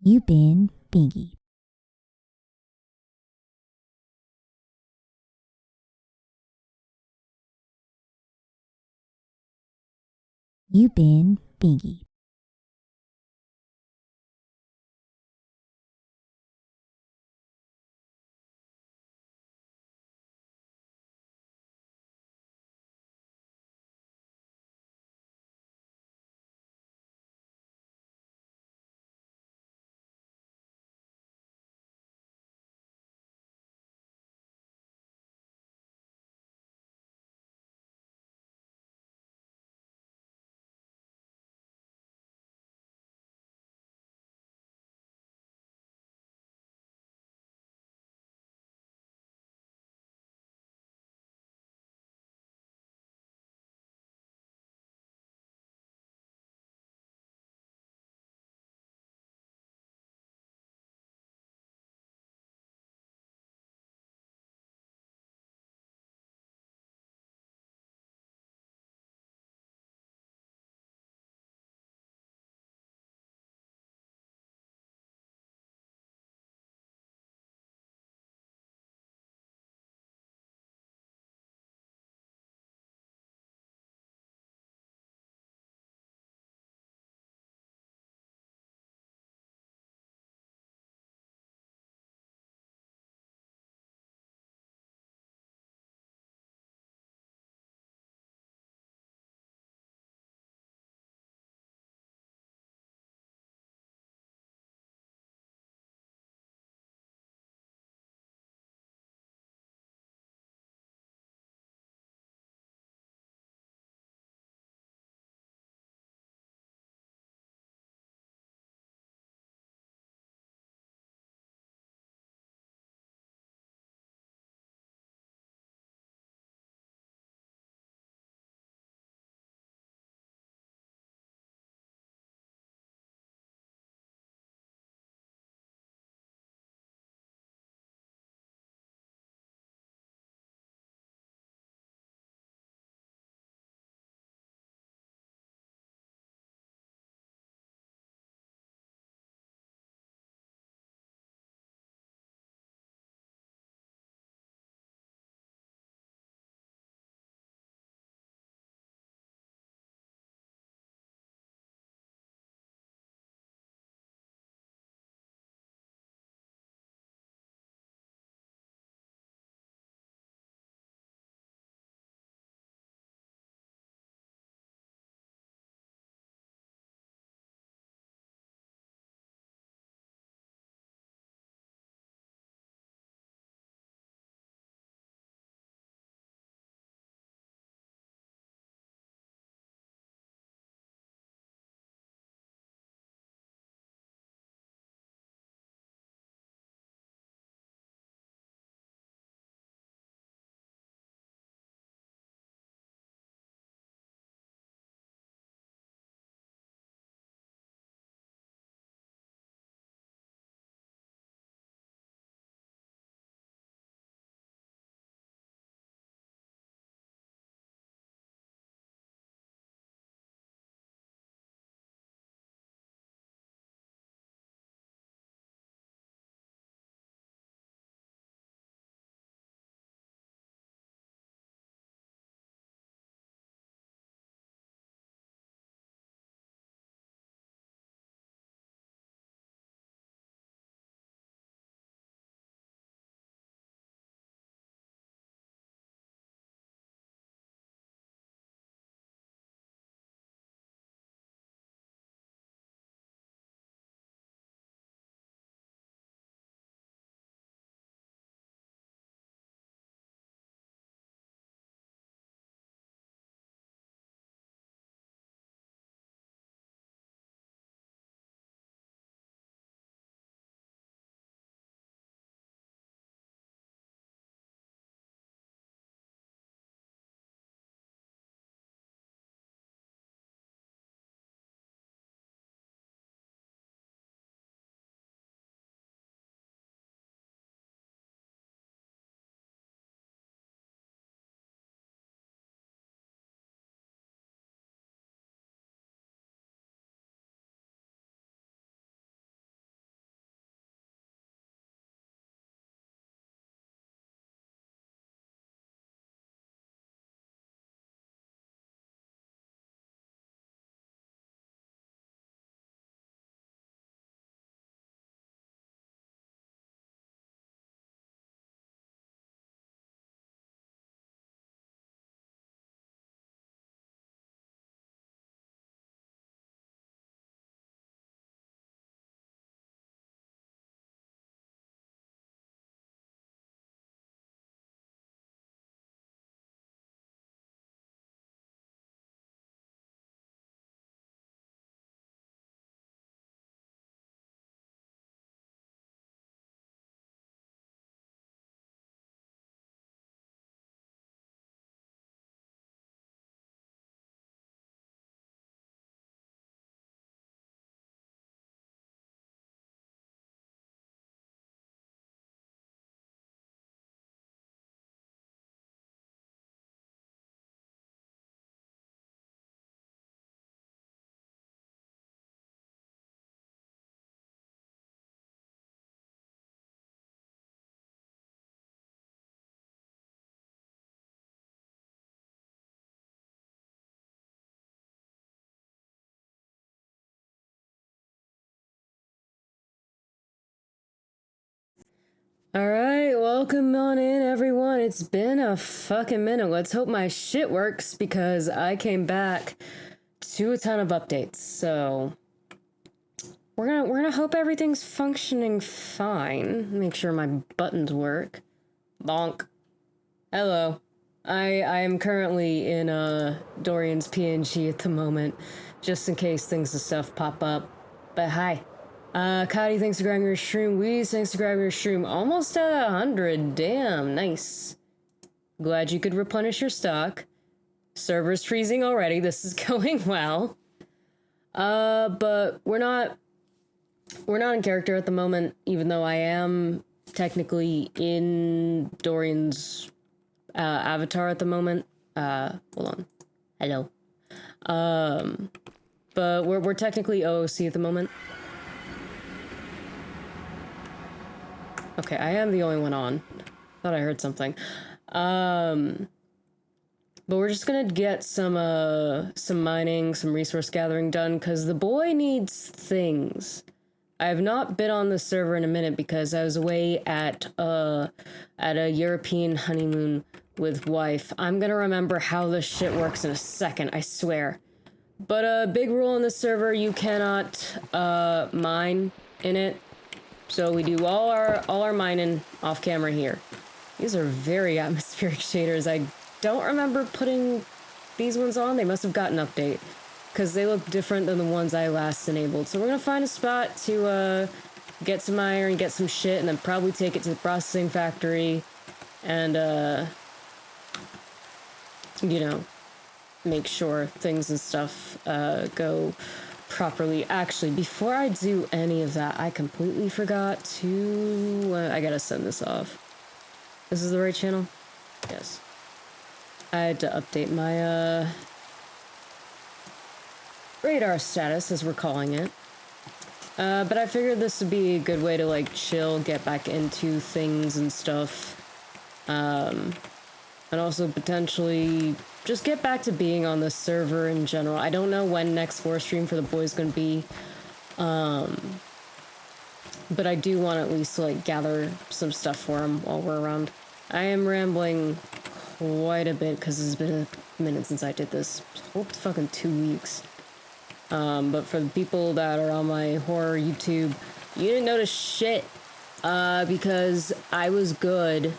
You've been bingy. You've been bingy. Alright, welcome on in, everyone. It's been a fucking minute. Let's hope my shit works, because I came back to a ton of updates. So we're gonna hope everything's functioning fine. Make sure my buttons work. Bonk. Hello. I am currently in Dorian's PNG at the moment, just in case things and stuff pop up. But hi. Cotty, thanks for grabbing your shroom. Weez, thanks for grabbing your shroom. Almost at 100. Damn, nice. Glad you could replenish your stock. Server's freezing already. This is going well. But we're not in character at the moment, even though I am technically in Dorian's avatar at the moment. Hold on. Hello. But we're technically OOC at the moment. Okay, I am the only one on. Thought I heard something. But we're just gonna get some mining, some resource gathering done, because the boy needs things. I have not been on the server in a minute because I was away at a European honeymoon with wife. I'm gonna remember how this shit works in a second, I swear. But a big rule in this server, you cannot mine in it. So we do all our mining off camera here. These are very atmospheric shaders. I don't remember putting these ones on. They must have gotten an update, because they look different than the ones I last enabled. So we're gonna find a spot to get some iron, get some shit, and then probably take it to the processing factory and you know, make sure things and stuff go properly. Actually, before I do any of that, I completely forgot to I gotta send this off. This is the right channel? Yes. I had to update my radar status, as we're calling it. But I figured this would be a good way to like chill, get back into things and stuff. And also potentially just get back to being on the server in general. I don't know when next war stream for the boys gonna be. But I do want to at least like gather some stuff for him while we're around. I am rambling quite a bit because it's been a minute since I did this. Whole fucking 2 weeks. But for the people that are on my horror YouTube, you didn't notice shit. Because I was good.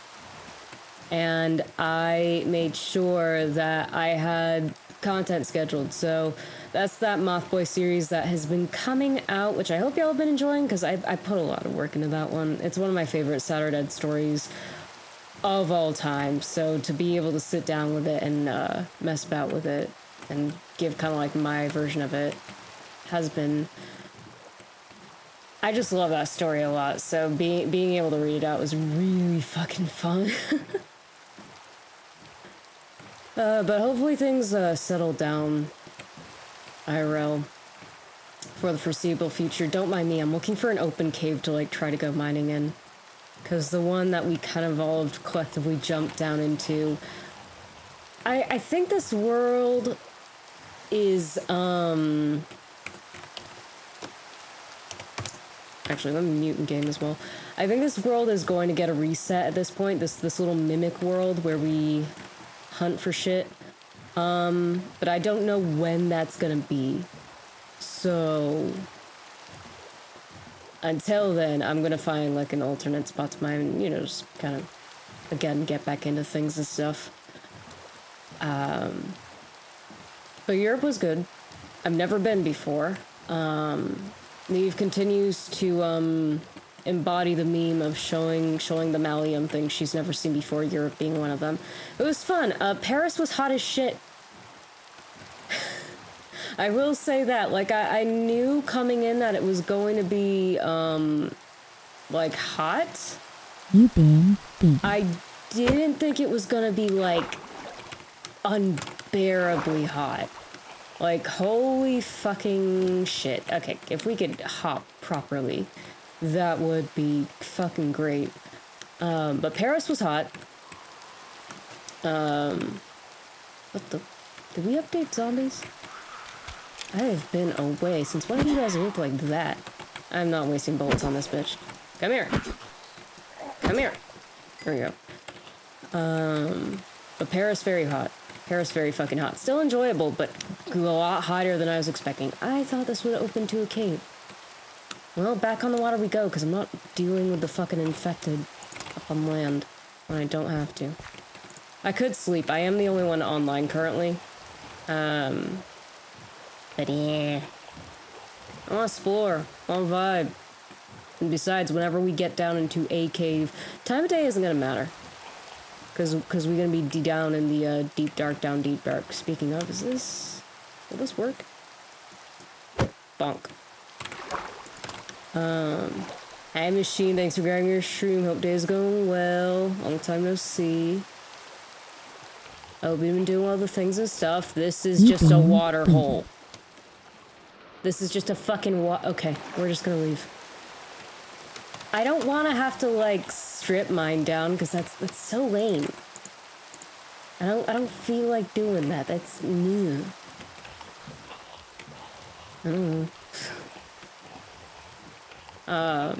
And I made sure that I had content scheduled. So that's that Mothboy series that has been coming out, which I hope y'all have been enjoying, because I put a lot of work into that one. It's one of my favorite Saturday stories of all time. So to be able to sit down with it and mess about with it and give kind of like my version of it has been... I just love that story a lot. So being able to read it out was really fucking fun. But hopefully things settle down IRL for the foreseeable future. Don't mind me, I'm looking for an open cave to like try to go mining in. Because the one that we kind of all collectively jumped down into, I think this world is, actually, let me mute in game as well. I think this world is going to get a reset at this point, this little mimic world where we hunt for shit. But I don't know when that's gonna be. So until then, I'm gonna find like an alternate spot to mine, you know, just kind of again get back into things and stuff. But Europe was good. I've never been before. Neve continues to embody the meme of showing the Malium thing she's never seen before, Europe being one of them. It was fun. Paris was hot as shit. I will say that. Like, I knew coming in that it was going to be, like, hot. You been thinking. I didn't think it was gonna be, like, unbearably hot. Like, holy fucking shit. Okay, if we could hop properly, that would be fucking great. But Paris was hot. What the... Did we update zombies? I have been away. Since when do you guys look like that? I'm not wasting bullets on this bitch. Come here. Come here. There we go. But Paris very hot. Paris very fucking hot. Still enjoyable, but a lot hotter than I was expecting. I thought this would open to a cave. Well, back on the water we go, because I'm not dealing with the fucking infected up on land when I don't have to. I could sleep. I am the only one online currently. But yeah. I want to explore. I want to vibe. And besides, whenever we get down into a cave, time of day isn't going to matter. Because we're going to be down in the deep dark, down deep dark. Speaking of, will this work? Bonk. Hi Machine, thanks for grabbing your shroom. Hope day's going well. Long time no see. Hope you've been doing all the things and stuff. This is just a water hole. This is just a fucking okay, we're just gonna leave. I don't want to have to like strip mine down because that's so lame. I don't feel like doing that. That's new. I don't know.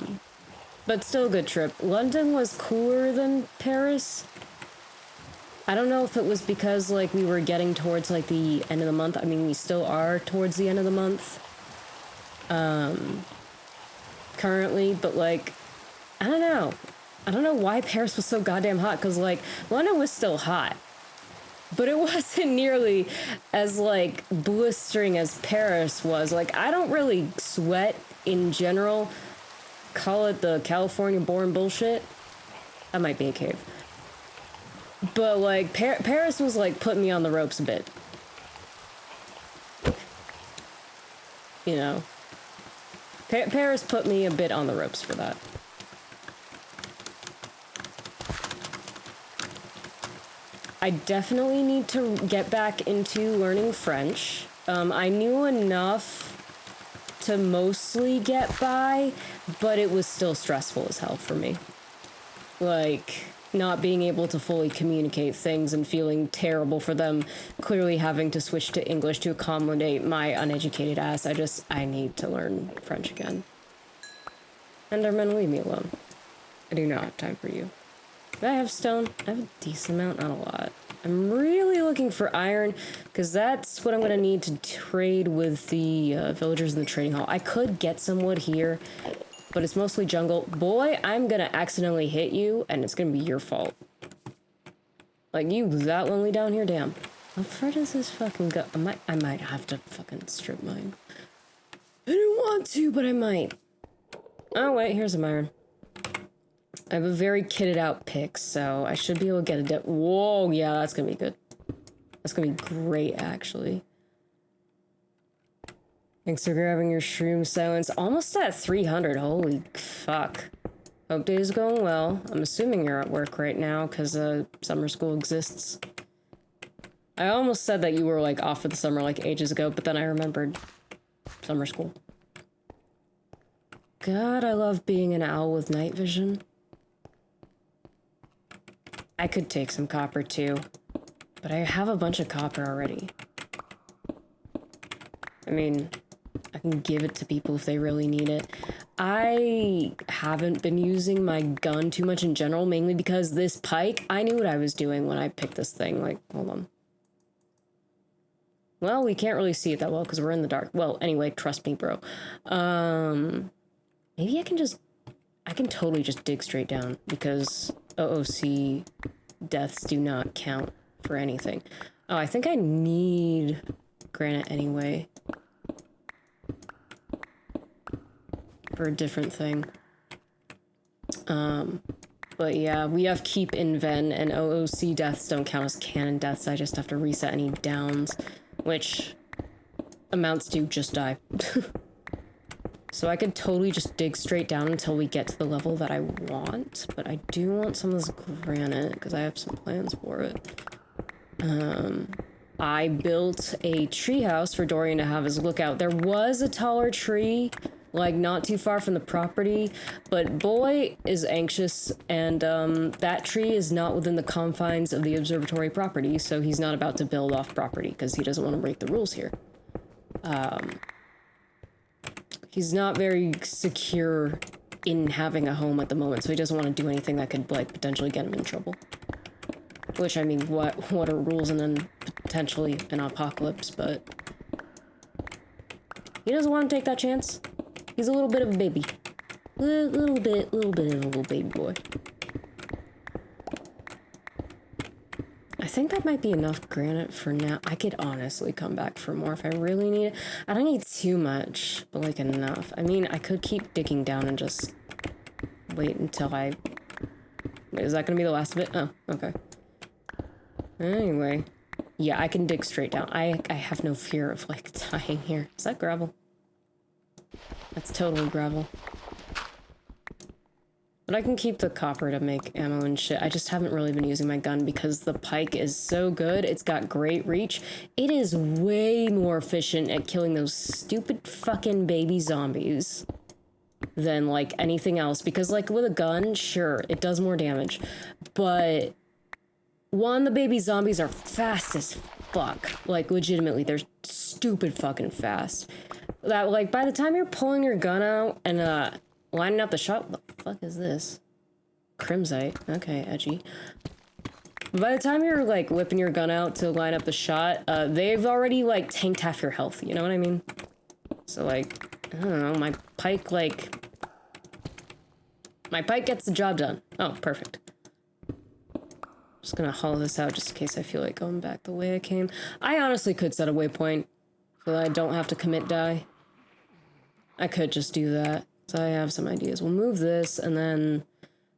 But still a good trip. London was cooler than Paris. I don't know if it was because like we were getting towards like the end of the month. I mean, we still are towards the end of the month. Currently, but like, I don't know. I don't know why Paris was so goddamn hot, because like London was still hot, but it wasn't nearly as like blistering as Paris was. Like, I don't really sweat in general. Call it the California born bullshit. That might be a cave. But like Paris was like putting me on the ropes a bit. You know. Paris put me a bit on the ropes for that. I definitely need to get back into learning French. I knew enough to mostly get by, but it was still stressful as hell for me. Like, not being able to fully communicate things and feeling terrible for them, clearly having to switch to English to accommodate my uneducated ass. I need to learn French again. Enderman, leave me alone. I do not have time for you. Do I have stone? I have a decent amount, not a lot. I'm really looking for iron, because that's what I'm going to need to trade with the villagers in the trading hall. I could get some wood here, but it's mostly jungle. Boy, I'm going to accidentally hit you, and it's going to be your fault. Like, you that lonely down here? Damn. How far does this fucking go? I might have to fucking strip mine. I didn't want to, but I might. Oh, wait, here's some iron. I have a very kitted out pick, so I should be able to get a whoa, yeah, that's gonna be good. That's gonna be great, actually. Thanks for grabbing your shroom, Silence. Almost at 300, holy fuck. Hope day's going well. I'm assuming you're at work right now, because summer school exists. I almost said that you were, like, off for the summer, like, ages ago, but then I remembered summer school. God, I love being an owl with night vision. I could take some copper too, but I have a bunch of copper already. I mean, I can give it to people if they really need it. I haven't been using my gun too much in general, mainly because this pike, I knew what I was doing when I picked this thing. Like, hold on. Well, we can't really see it that well because we're in the dark. Well, anyway, trust me, bro. Maybe I can totally just dig straight down because OOC deaths do not count for anything. Oh, I think I need granite anyway. For a different thing. But yeah, we have keep in Ven, and OOC deaths don't count as canon deaths. I just have to reset any downs, which amounts to just die. So I could totally just dig straight down until we get to the level that I want, but I do want some of this granite because I have some plans for it. I built a treehouse for Dorian to have his lookout. There was a taller tree, like not too far from the property, but boy is anxious, and that tree is not within the confines of the observatory property, so he's not about to build off property because he doesn't want to break the rules here. He's not very secure in having a home at the moment, so he doesn't want to do anything that could, like, potentially get him in trouble. Which, I mean, what are rules and then potentially an apocalypse, but... he doesn't want to take that chance. He's a little bit of a baby. Little bit of a little baby boy. I think that might be enough granite for now. I could honestly come back for more if I really need it. I don't need too much, but like enough. I mean, I could keep digging down and just wait until I... Wait, is that gonna be the last of it? Oh, okay. Anyway. Yeah, I can dig straight down. I have no fear of, like, dying here. Is that gravel? That's totally gravel. But I can keep the copper to make ammo and shit. I just haven't really been using my gun because the pike is so good. It's got great reach. It is way more efficient at killing those stupid fucking baby zombies than, like, anything else. Because, like, with a gun, sure, it does more damage. But, one, the baby zombies are fast as fuck. Like, legitimately, they're stupid fucking fast. That, like, by the time you're pulling your gun out and, lining up the shot. What the fuck is this? Crimsite. Okay, edgy. By the time you're, like, whipping your gun out to line up the shot, they've already, like, tanked half your health. You know what I mean? So, like, I don't know. My pike, like... my pike gets the job done. Oh, perfect. Just gonna hollow this out just in case I feel like going back the way I came. I honestly could set a waypoint so that I don't have to commit die. I could just do that. So I have some ideas. We'll move this, and then,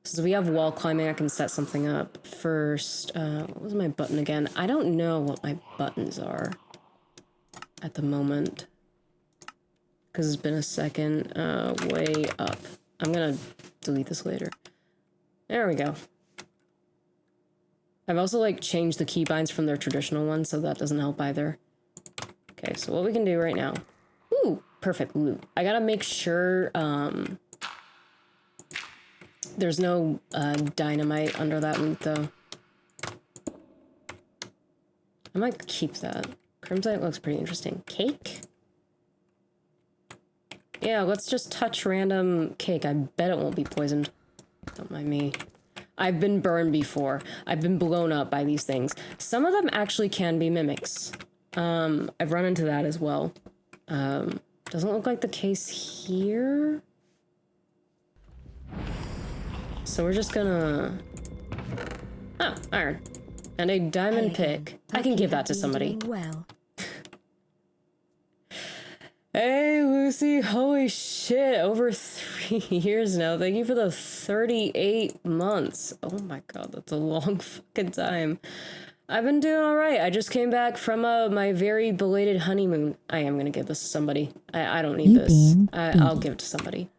since we have wall climbing, I can set something up. First, what was my button again? I don't know what my buttons are at the moment. Because it's been a second. Way up. I'm gonna delete this later. There we go. I've also, like, changed the keybinds from their traditional ones, so that doesn't help either. Okay, so what we can do right now. Ooh! Perfect loot. I gotta make sure, there's no, dynamite under that loot, though. I might keep that. Crimsite looks pretty interesting. Cake? Yeah, let's just touch random cake. I bet it won't be poisoned. Don't mind me. I've been burned before. I've been blown up by these things. Some of them actually can be mimics. I've run into that as well. Doesn't look like the case here. So we're just gonna... Oh, iron. And a diamond pick. I can give that to somebody. Well. Hey, Lucy. Holy shit. Over 3 years now. Thank you for the 38 months. Oh my god, that's a long fucking time. I've been doing alright. I just came back from my very belated honeymoon. I am gonna give this to somebody. I don't need this. I'll give it to somebody.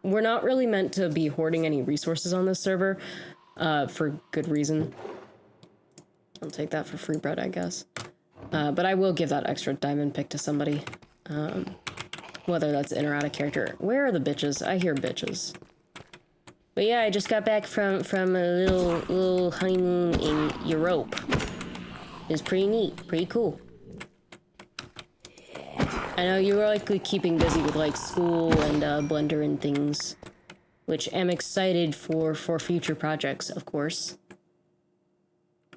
We're not really meant to be hoarding any resources on this server, for good reason. I'll take that for free bread, I guess. But I will give that extra diamond pick to somebody. Whether that's in or out of character. Where are the bitches? I hear bitches. But yeah, I just got back from a little honeymoon in Europe. It was pretty neat, pretty cool. I know you were likely keeping busy with like school and Blender and things, which I'm excited for future projects, of course.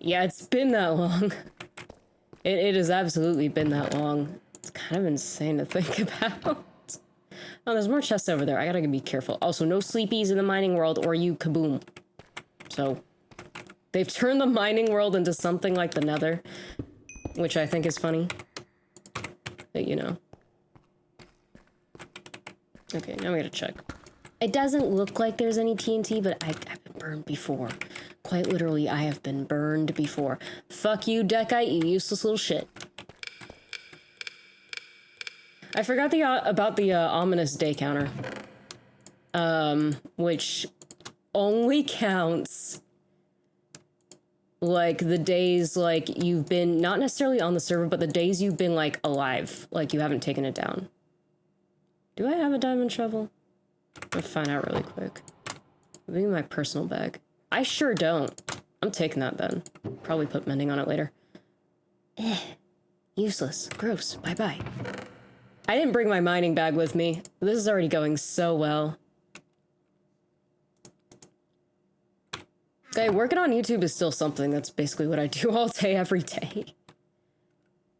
Yeah, it's been that long. It has absolutely been that long. It's kind of insane to think about. Oh, there's more chests over there. I gotta be careful. Also, no sleepies in the mining world or you kaboom. So, they've turned the mining world into something like the Nether, which I think is funny. But, you know. Okay, now we gotta check. It doesn't look like there's any TNT, but I've been burned before. Quite literally, I have been burned before. Fuck you, Deckite, you useless little shit. I forgot about the ominous day counter. Which only counts like the days like you've been not necessarily on the server, but the days you've been like alive, like you haven't taken it down. Do I have a diamond shovel? I'll find out really quick. Maybe my personal bag. I sure don't. I'm taking that then. Probably put mending on it later. Useless. Gross. Bye-bye. I didn't bring my mining bag with me. This is already going so well. Hey, working on YouTube is still something. That's basically what I do all day, every day.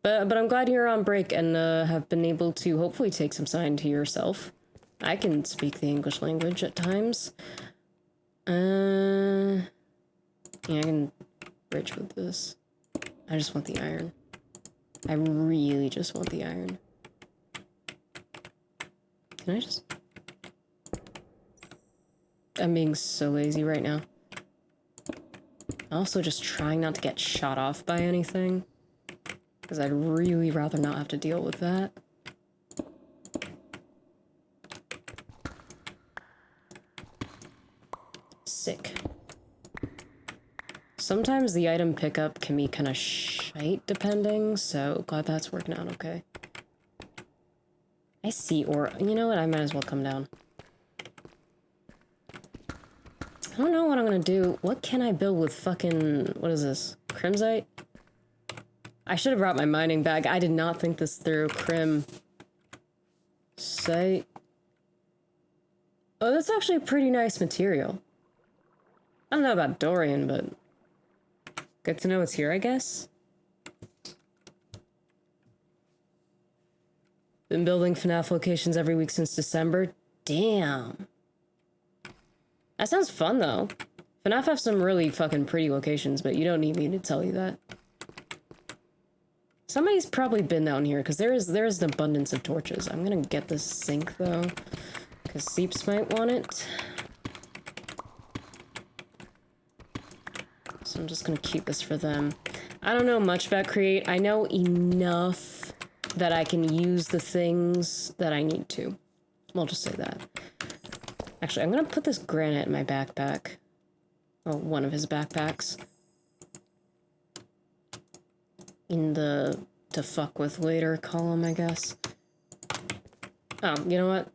But I'm glad you're on break and have been able to hopefully take some time to yourself. I can speak the English language at times. Yeah, I can bridge with this. I just want the iron. I really just want the iron. Can I just... I'm being so lazy right now. Also just trying not to get shot off by anything. Because I'd really rather not have to deal with that. Sick. Sometimes the item pickup can be kind of shite depending, so glad that's working out okay. I see ore. You know what? I might as well come down. I don't know what I'm gonna do. What can I build with fucking... What is this? Crimsite? I should have brought my mining bag. I did not think this through. Crimsite. Oh, that's actually a pretty nice material. I don't know about Dorian, but... Good to know it's here, I guess. Been building FNAF locations every week since December. Damn. That sounds fun, though. FNAF have some really fucking pretty locations, but you don't need me to tell you that. Somebody's probably been down here, because there's an abundance of torches. I'm gonna get this sink, though, because Seeps might want it. So I'm just gonna keep this for them. I don't know much about Create. I know enough that I can use the things that I need to. I'll just say that. Actually, I'm gonna put this granite in my backpack. Well, one of his backpacks. In the to fuck with later column, I guess. Oh, you know what?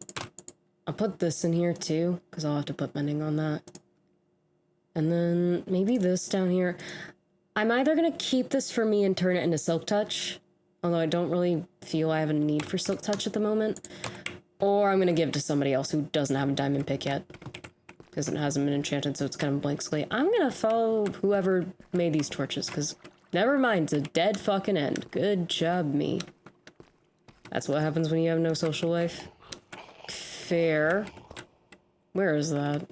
I'll put this in here too, because I'll have to put mending on that. And then maybe this down here. I'm either gonna keep this for me and turn it into Silk Touch, although I don't really feel I have a need for Silk Touch at the moment, or I'm gonna give it to somebody else who doesn't have a diamond pick yet, because it hasn't been enchanted, so it's kind of a blank slate. I'm gonna follow whoever made these torches, because never mind, it's a dead fucking end. Good job, me. That's what happens when you have no social life. Fair. Where is that?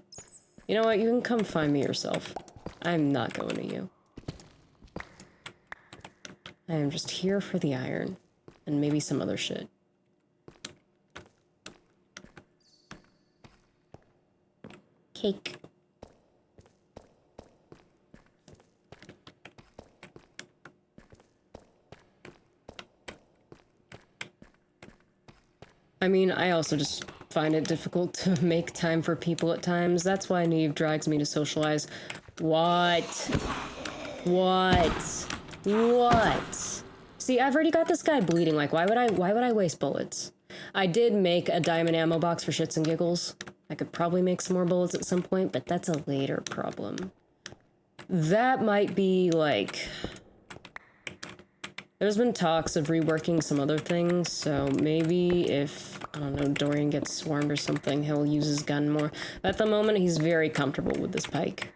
You know what? You can come find me yourself. I'm not going to you. I am just here for the iron. And maybe some other shit. Cake. I mean, I also just find it difficult to make time for people at times. That's why Neve drags me to socialize. What? What? What? See, I've already got this guy bleeding. Like, why would I waste bullets? I did make a diamond ammo box for shits and giggles. I could probably make some more bullets at some point, but that's a later problem. That might be, like... There's been talks of reworking some other things, so maybe if, I don't know, Dorian gets swarmed or something, he'll use his gun more. But at the moment, he's very comfortable with this pike.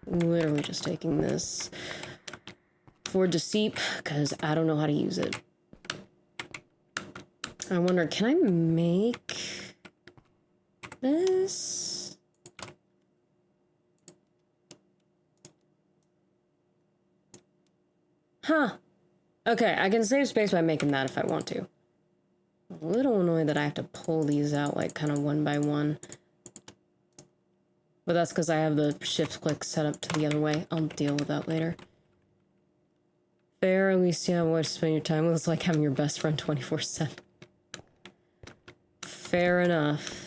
Literally just taking this for Deceit, because I don't know how to use it. I wonder, can I make this? Huh. Okay, I can save space by making that if I want to. A little annoyed that I have to pull these out, like, kind of one by one. But that's because I have the shift click set up to the other way. I'll deal with that later. Fair, at least you have a way to spend your time with. It's like having your best friend 24/7. Fair enough.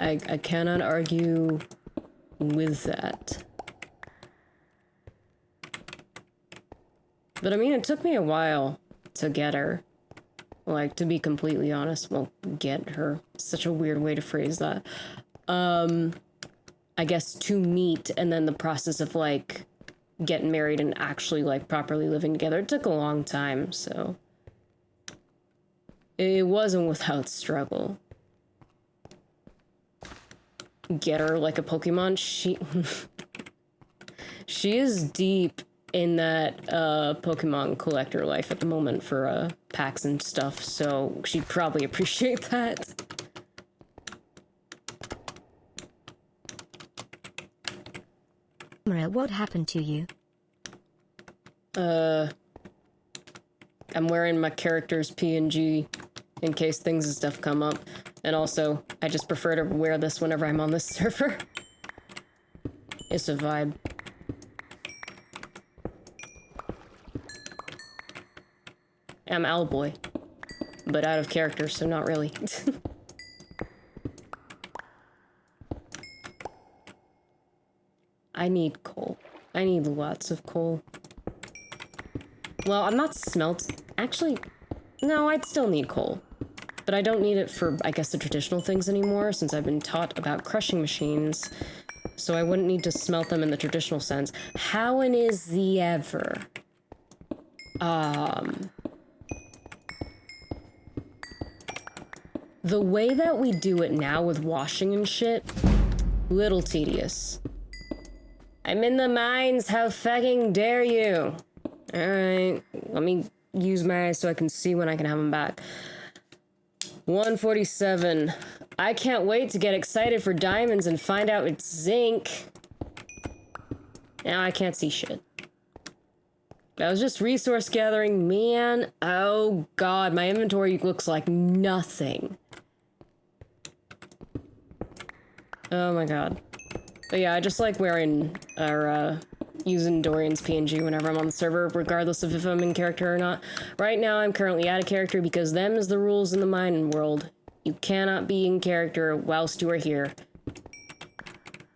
I cannot argue with that. But I mean, it took me a while to get her. Like, to be completely honest. Well, get her. Such a weird way to phrase that. I guess to meet, and then the process of, like, getting married and actually, like, properly living together. It took a long time, so... It wasn't without struggle. Get her like a Pokemon. She is deep in that Pokemon collector life at the moment for packs and stuff, so she'd probably appreciate that. What happened to you? I'm wearing my character's PNG in case things and stuff come up. And also, I just prefer to wear this whenever I'm on this server. It's a vibe. I'm Owlboy, but out of character, so not really. I need coal. I need lots of coal. Well, I'm not smelt. Actually, no, I'd still need coal. But I don't need it for, I guess, the traditional things anymore, since I've been taught about crushing machines. So I wouldn't need to smelt them in the traditional sense. Howin' is the ever? The way that we do it now with washing and shit, little tedious. I'm in the mines, how fucking dare you? Alright, let me use my eyes so I can see when I can have them back. 147. I can't wait to get excited for diamonds and find out it's zinc. Now I can't see shit. That was just resource gathering, man. Oh god, my inventory looks like nothing. Oh my god. But yeah, I just like wearing, or, using Dorian's PNG whenever I'm on the server, regardless of if I'm in character or not. Right now, I'm currently out of character because them is the rules in the mining world. You cannot be in character whilst you are here.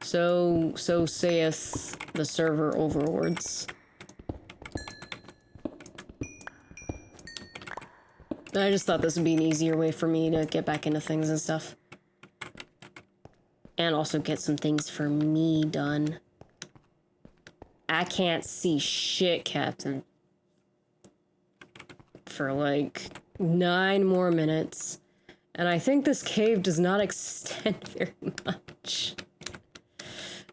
So saith the server overlords. I just thought this would be an easier way for me to get back into things and stuff. And also get some things for me done. I can't see shit, Captain. For like 9 more minutes. And I think this cave does not extend very much.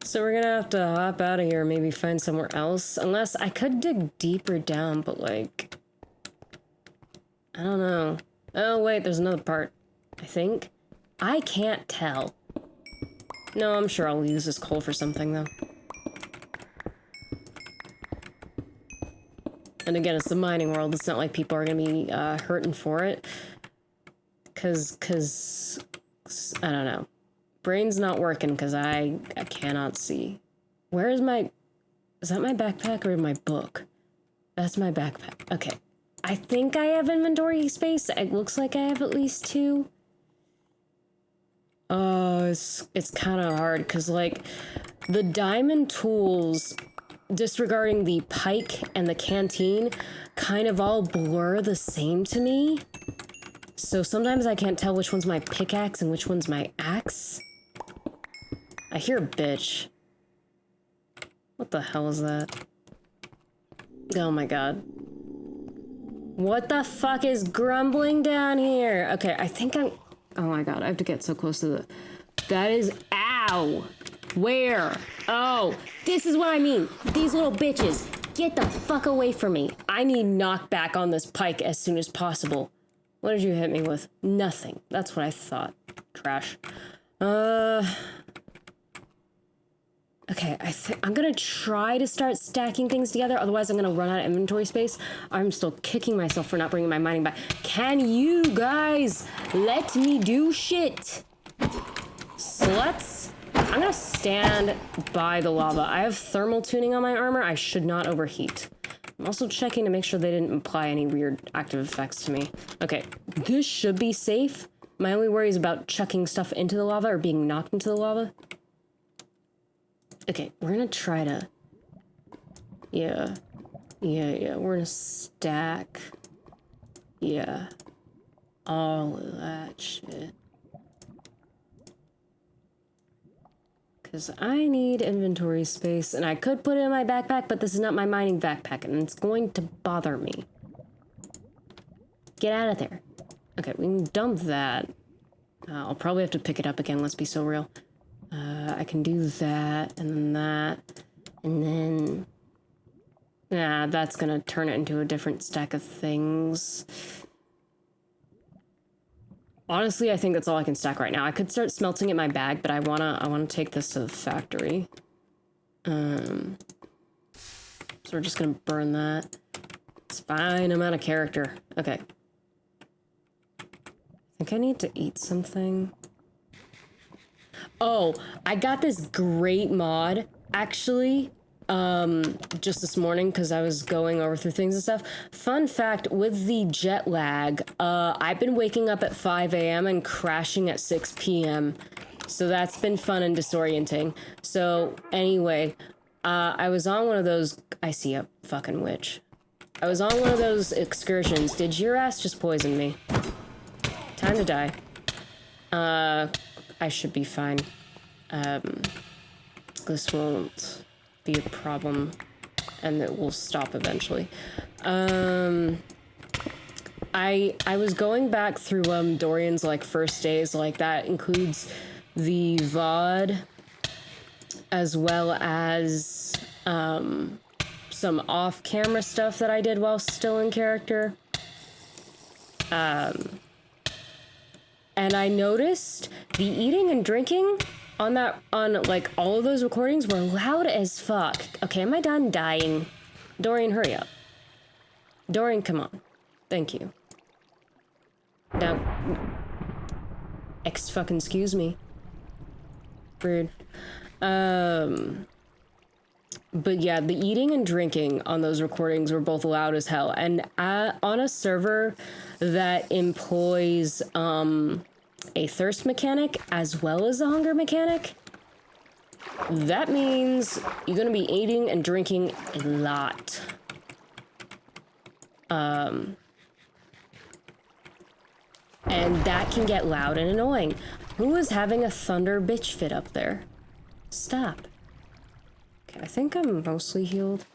So we're gonna have to hop out of here and maybe find somewhere else. Unless I could dig deeper down, but like... I don't know. Oh wait, there's another part. I think. I can't tell. No, I'm sure I'll use this coal for something though. And again, it's the mining world. It's not like people are gonna be hurting for it. Cause I don't know. Brain's not working because I cannot see. Where is my... Is that my backpack or my book? That's my backpack. Okay. I think I have inventory space. It looks like I have at least 2. Oh, it's kind of hard because, like, the diamond tools, disregarding the pike and the canteen, kind of all blur the same to me. So sometimes I can't tell which one's my pickaxe and which one's my axe. I hear a bitch. What the hell is that? Oh my god. What the fuck is grumbling down here? Okay, I think I'm... Oh my god, I have to get so close to the... That is... Ow! Where? Oh, this is what I mean. These little bitches. Get the fuck away from me. I need knockback on this pike as soon as possible. What did you hit me with? Nothing. That's what I thought. Trash. Okay, I'm gonna try to start stacking things together, otherwise I'm gonna run out of inventory space. I'm still kicking myself for not bringing my mining back. Can you guys let me do shit? Sluts? I'm gonna stand by the lava. I have thermal tuning on my armor. I should not overheat. I'm also checking to make sure they didn't apply any weird active effects to me. Okay, this should be safe. My only worry is about chucking stuff into the lava or being knocked into the lava. Okay, we're gonna try to... Yeah, we're gonna stack... Yeah. All of that shit. Because I need inventory space, and I could put it in my backpack, but this is not my mining backpack, and it's going to bother me. Get out of there. Okay, we can dump that. I'll probably have to pick it up again, let's be so real. I can do that, and then that, and then... Nah, that's gonna turn it into a different stack of things. Honestly, I think that's all I can stack right now. I could start smelting in my bag, but I wanna take this to the factory. So we're just gonna burn that. It's fine, I'm out of character. Okay. I think I need to eat something. Oh, I got this great mod, actually, just this morning because I was going over through things and stuff. Fun fact, with the jet lag, I've been waking up at 5 a.m. and crashing at 6 p.m. So that's been fun and disorienting. So anyway, I was on one of those... I see a fucking witch. I was on one of those excursions. Did your ass just poison me? Time to die. I should be fine. This won't be a problem, and it will stop eventually. I was going back through Dorian's like first days, like that includes the VOD as well as some off-camera stuff that I did while still in character. And I noticed the eating and drinking on like all of those recordings were loud as fuck. Okay, am I done dying? Dorian, hurry up. Dorian, come on. Thank you. Now, excuse me. Rude. But yeah, the eating and drinking on those recordings were both loud as hell. And on a server that employs a thirst mechanic as well as a hunger mechanic, that means you're gonna be eating and drinking a lot. And that can get loud and annoying. Who is having a thunder bitch fit up there? Stop. Okay, I think I'm mostly healed.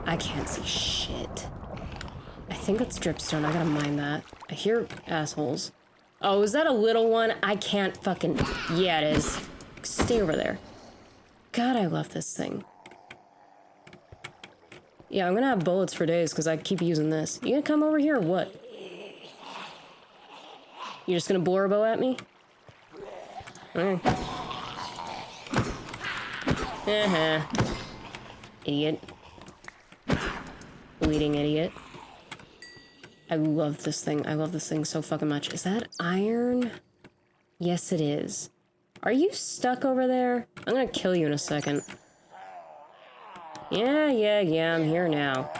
I can't see shit. I think it's dripstone. I gotta mine that. I hear assholes. Oh, is that a little one? I can't fucking... Yeah, it is. Stay over there. God, I love this thing. Yeah, I'm gonna have bullets for days because I keep using this. You gonna come over here or what? You just gonna blurbo at me? Idiot. Bleeding idiot. I love this thing. I love this thing so fucking much. Is that iron? Yes, it is. Are you stuck over there? I'm gonna kill you in a second. Yeah, I'm here now.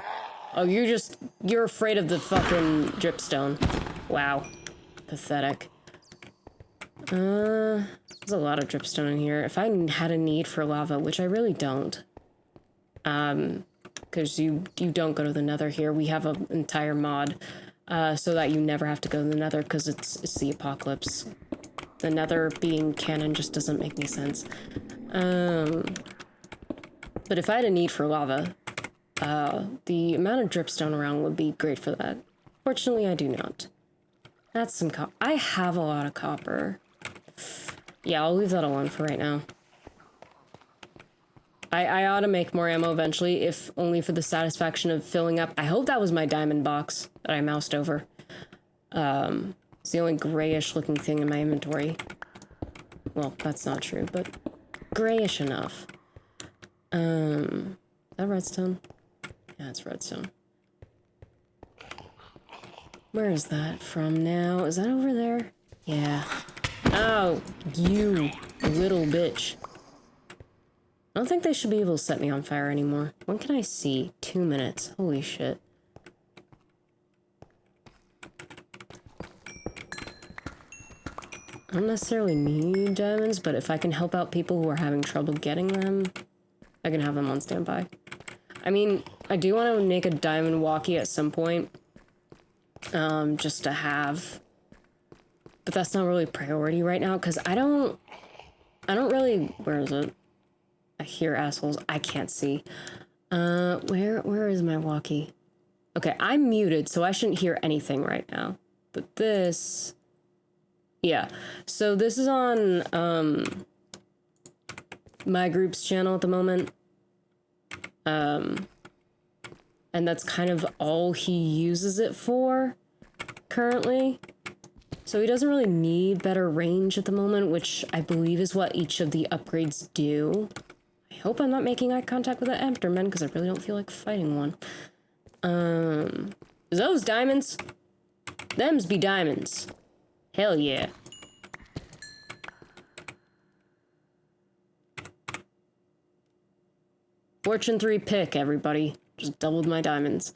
Oh, you're afraid of the fucking dripstone. Wow. Pathetic. There's a lot of dripstone in here. If I had a need for lava, which I really don't. Because you don't go to the nether here. We have an entire mod, so that you never have to go to the nether because it's the apocalypse. The nether being canon just doesn't make any sense. But if I had a need for lava, the amount of dripstone around would be great for that. Fortunately, I do not. That's some copper. I have a lot of copper. Yeah, I'll leave that alone for right now. I ought to make more ammo eventually, if only for the satisfaction of filling up. I hope that was my diamond box that I moused over. It's the only grayish looking thing in my inventory. Well, that's not true, but grayish enough. Is that redstone? Yeah, it's redstone. Where is that from now? Is that over there? Yeah. Oh, you little bitch. I don't think they should be able to set me on fire anymore. When can I see? 2 minutes. Holy shit. I don't necessarily need diamonds, but if I can help out people who are having trouble getting them, I can have them on standby. I mean, I do want to make a diamond walkie at some point. Just to have but that's not really a priority right now because I don't really, where is it? I hear assholes. I can't see. Where is my walkie? Okay, I'm muted, so I shouldn't hear anything right now. But this, yeah. So this is on, my group's channel at the moment. And that's kind of all he uses it for currently. So he doesn't really need better range at the moment, which I believe is what each of the upgrades do. I hope I'm not making eye contact with that Enderman, because I really don't feel like fighting one. Those diamonds? Them's be diamonds. Hell yeah. Fortune 3 pick, everybody. Just doubled my diamonds.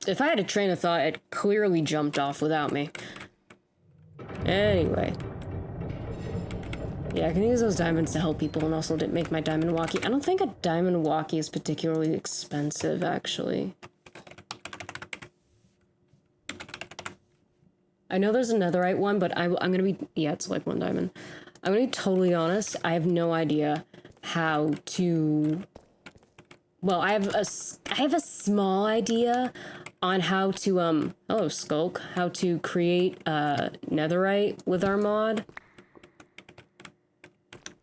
If I had a train of thought, it clearly jumped off without me. Anyway. Yeah, I can use those diamonds to help people and also to make my diamond walkie. I don't think a diamond walkie is particularly expensive, actually. I know there's a netherite one, but I'm gonna be... Yeah, it's like 1 diamond. I'm gonna be totally honest. I have no idea how to... Well, I have a small idea on how to, hello, Skulk, how to create, netherite with our mod.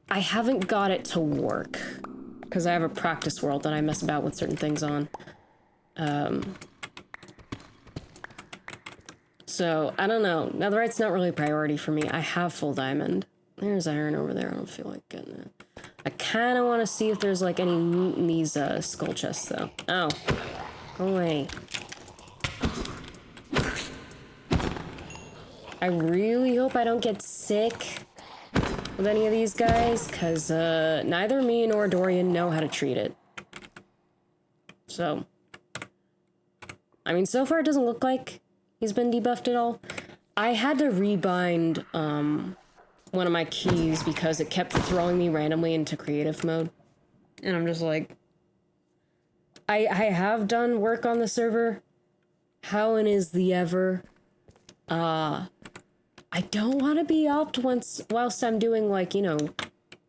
I haven't got it to work, because I have a practice world that I mess about with certain things on. So, I don't know. Netherite's not really a priority for me. I have full diamond. There's iron over there. I don't feel like getting it. I kind of want to see if there's, like, any loot in these, skull chests, though. Oh. Go away. I really hope I don't get sick with any of these guys, because, neither me nor Dorian know how to treat it. So. I mean, so far it doesn't look like he's been debuffed at all. I had to rebind, one of my keys because it kept throwing me randomly into creative mode. And I'm just like... I have done work on the server. How and is the ever? I don't want to be opt whilst I'm doing, like, you know,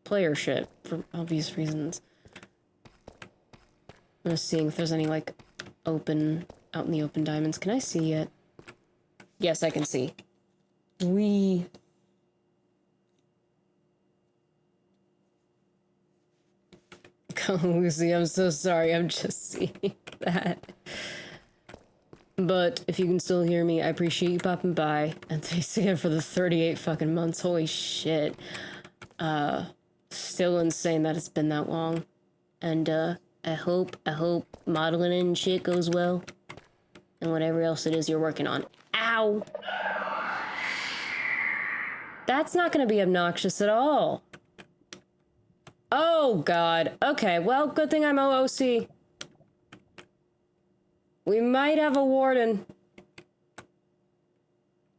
player shit, for obvious reasons. I'm just seeing if there's any, like, out in the open diamonds. Can I see it? Yes, I can see. Lucy, I'm so sorry, I'm just seeing that. But if you can still hear me, I appreciate you popping by. And thanks again for the 38 fucking months. Holy shit. Still insane that it's been that long. And, I hope modeling and shit goes well. And whatever else it is you're working on. Ow! That's not gonna be obnoxious at all. Oh, God. Okay, well, good thing I'm OOC. We might have a warden.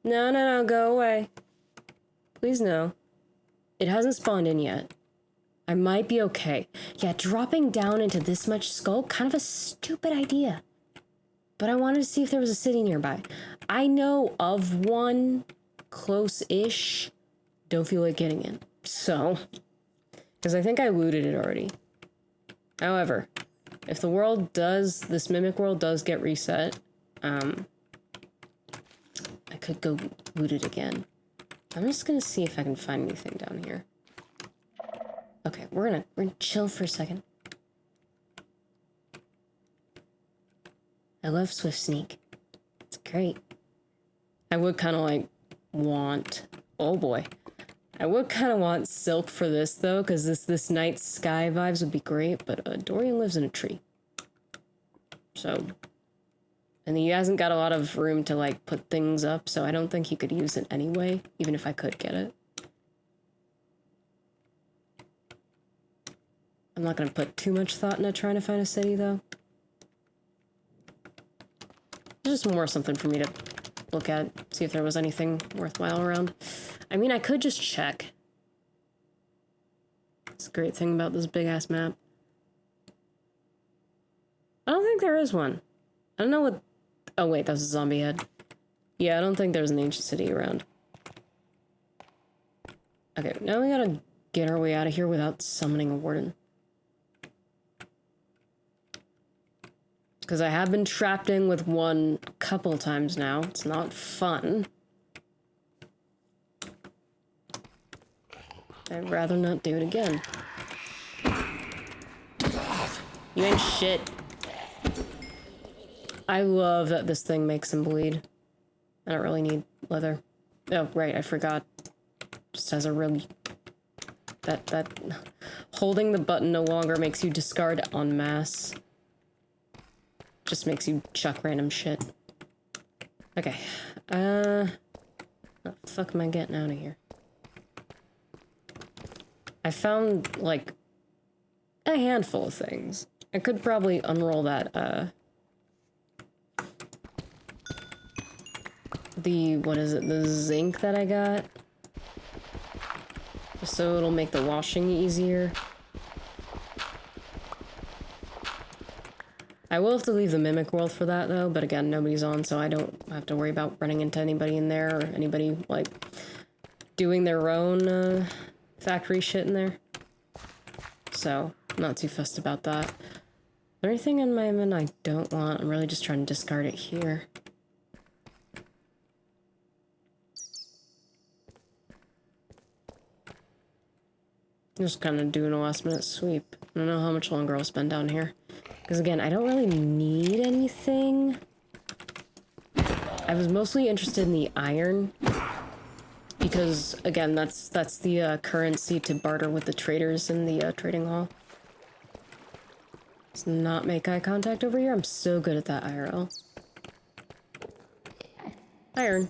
No, go away. Please no. It hasn't spawned in yet. I might be okay. Yeah, dropping down into this much skull, kind of a stupid idea. But I wanted to see if there was a city nearby. I know of one close-ish. Don't feel like getting in. So... Because I think I looted it already. However, if the world does, this mimic world does get reset, I could go loot it again. I'm just gonna see if I can find anything down here. Okay, we're gonna chill for a second. I love Swift Sneak. It's great. I would kind of like want, oh boy. I would kind of want silk for this, though, because this night sky vibes would be great, but Dorian lives in a tree. So, and he hasn't got a lot of room to, like, put things up, so I don't think he could use it anyway, even if I could get it. I'm not going to put too much thought into trying to find a city, though. It's just more something for me to look at, see if there was anything worthwhile around. I mean, I could just check. It's a great thing about this big-ass map. I don't think there is one. I don't know what... Oh wait, that's a zombie head. Yeah, I don't think there's an ancient city around. Okay, now we gotta get our way out of here without summoning a warden. Because I have been trapped in with one a couple times now. It's not fun. I'd rather not do it again. You ain't shit. I love that this thing makes him bleed. I don't really need leather. Oh, right, I forgot. Just has a really... That holding the button no longer makes you discard en masse. Just makes you chuck random shit. Okay. What the fuck am I getting out of here? I found, like, a handful of things. I could probably unroll that, what is it, the zinc that I got? So it'll make the washing easier. I will have to leave the Mimic World for that, though, but again, nobody's on, so I don't have to worry about running into anybody in there, or anybody, like, doing their own, factory shit in there. So, I'm not too fussed about that. Is there anything in my inventory I don't want? I'm really just trying to discard it here. Just kind of doing a last-minute sweep. I don't know how much longer I'll spend down here. Because again, I don't really need anything. I was mostly interested in the iron. Because, again, that's the currency to barter with the traders in the trading hall. Let's not make eye contact over here. I'm so good at that IRL. Iron.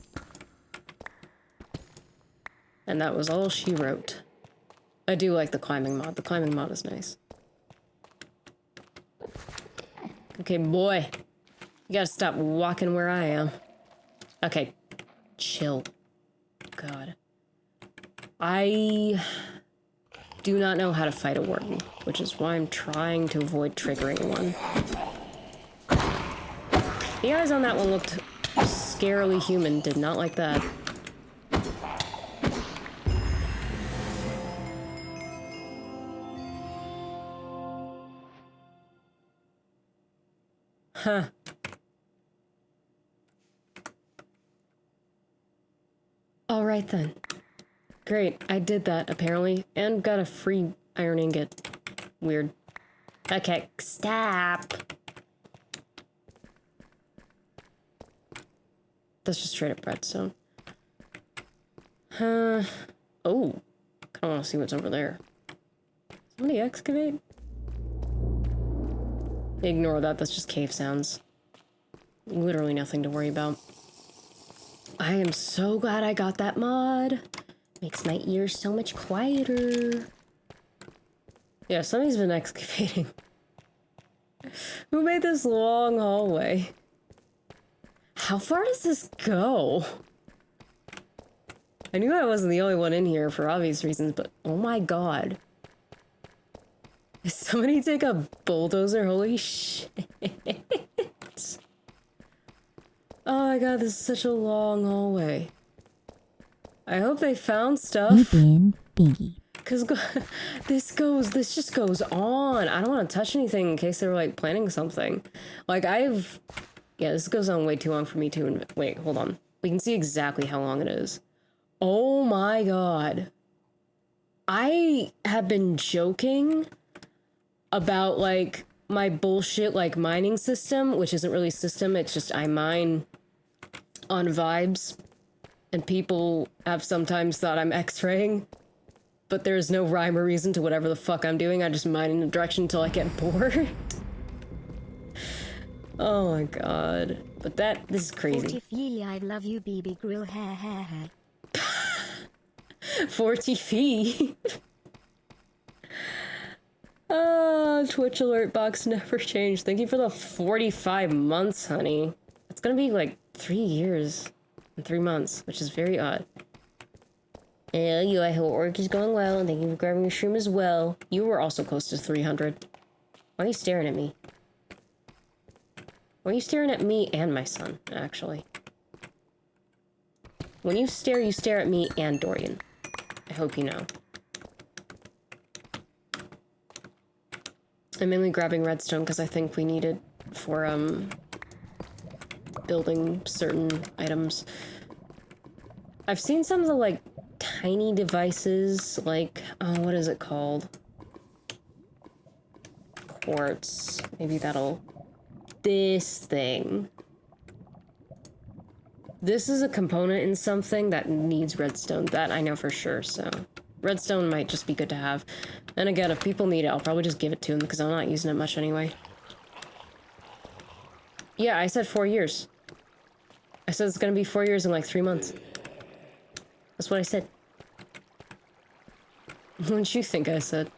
And that was all she wrote. I do like the climbing mod. The climbing mod is nice. Okay, boy. You gotta stop walking where I am. Okay. Chill. God. I do not know how to fight a warden, which is why I'm trying to avoid triggering one. The eyes on that one looked scarily human. Did not like that. Huh. Alright then. Great, I did that, apparently, and got a free iron ingot. Weird. Okay, stop! That's just straight up redstone. Oh. Kinda wanna see what's over there. Somebody excavate? Ignore that, that's just cave sounds. Literally nothing to worry about. I am so glad I got that mod. Makes my ears so much quieter. Yeah, somebody's been excavating. Who made this long hallway? How far does this go? I knew I wasn't the only one in here for obvious reasons, but oh my god. Did somebody take a bulldozer? Holy shit. Oh my god, this is such a long hallway. I hope they found stuff. You've been bingy. Cause this just goes on. I don't want to touch anything in case they were like planning something. Like yeah, this goes on way too long for me to, wait, hold on. We can see exactly how long it is. Oh my god. I have been joking about like my bullshit like mining system, which isn't really a system, it's just I mine on vibes. And people have sometimes thought I'm X-raying, but there's no rhyme or reason to whatever the fuck I'm doing. I just mine in a direction until I get bored. Oh my god. But this is crazy. 40 I love you, BB Grill, ha ha ha. 40 feet. Oh, Twitch alert box never changed. Thank you for the 45 months, honey. It's gonna be like 3 years and 3 months, which is very odd. And I hope work is going well, and thank you for grabbing your stream as well. You were also close to 300. Why are you staring at me? Why are you staring at me and my son, actually? When you stare at me and Dorian. I hope you know. I'm mainly grabbing redstone because I think we need it for, building certain items. I've seen some of the, like, tiny devices, like, oh, what is it called? Quartz. Maybe that'll... This thing. This is a component in something that needs redstone. That I know for sure, so... Redstone might just be good to have. And again, if people need it, I'll probably just give it to them because I'm not using it much anyway. Yeah, I said 4 years. I said it's gonna be 4 years in like 3 months. That's what I said. What did you think I said?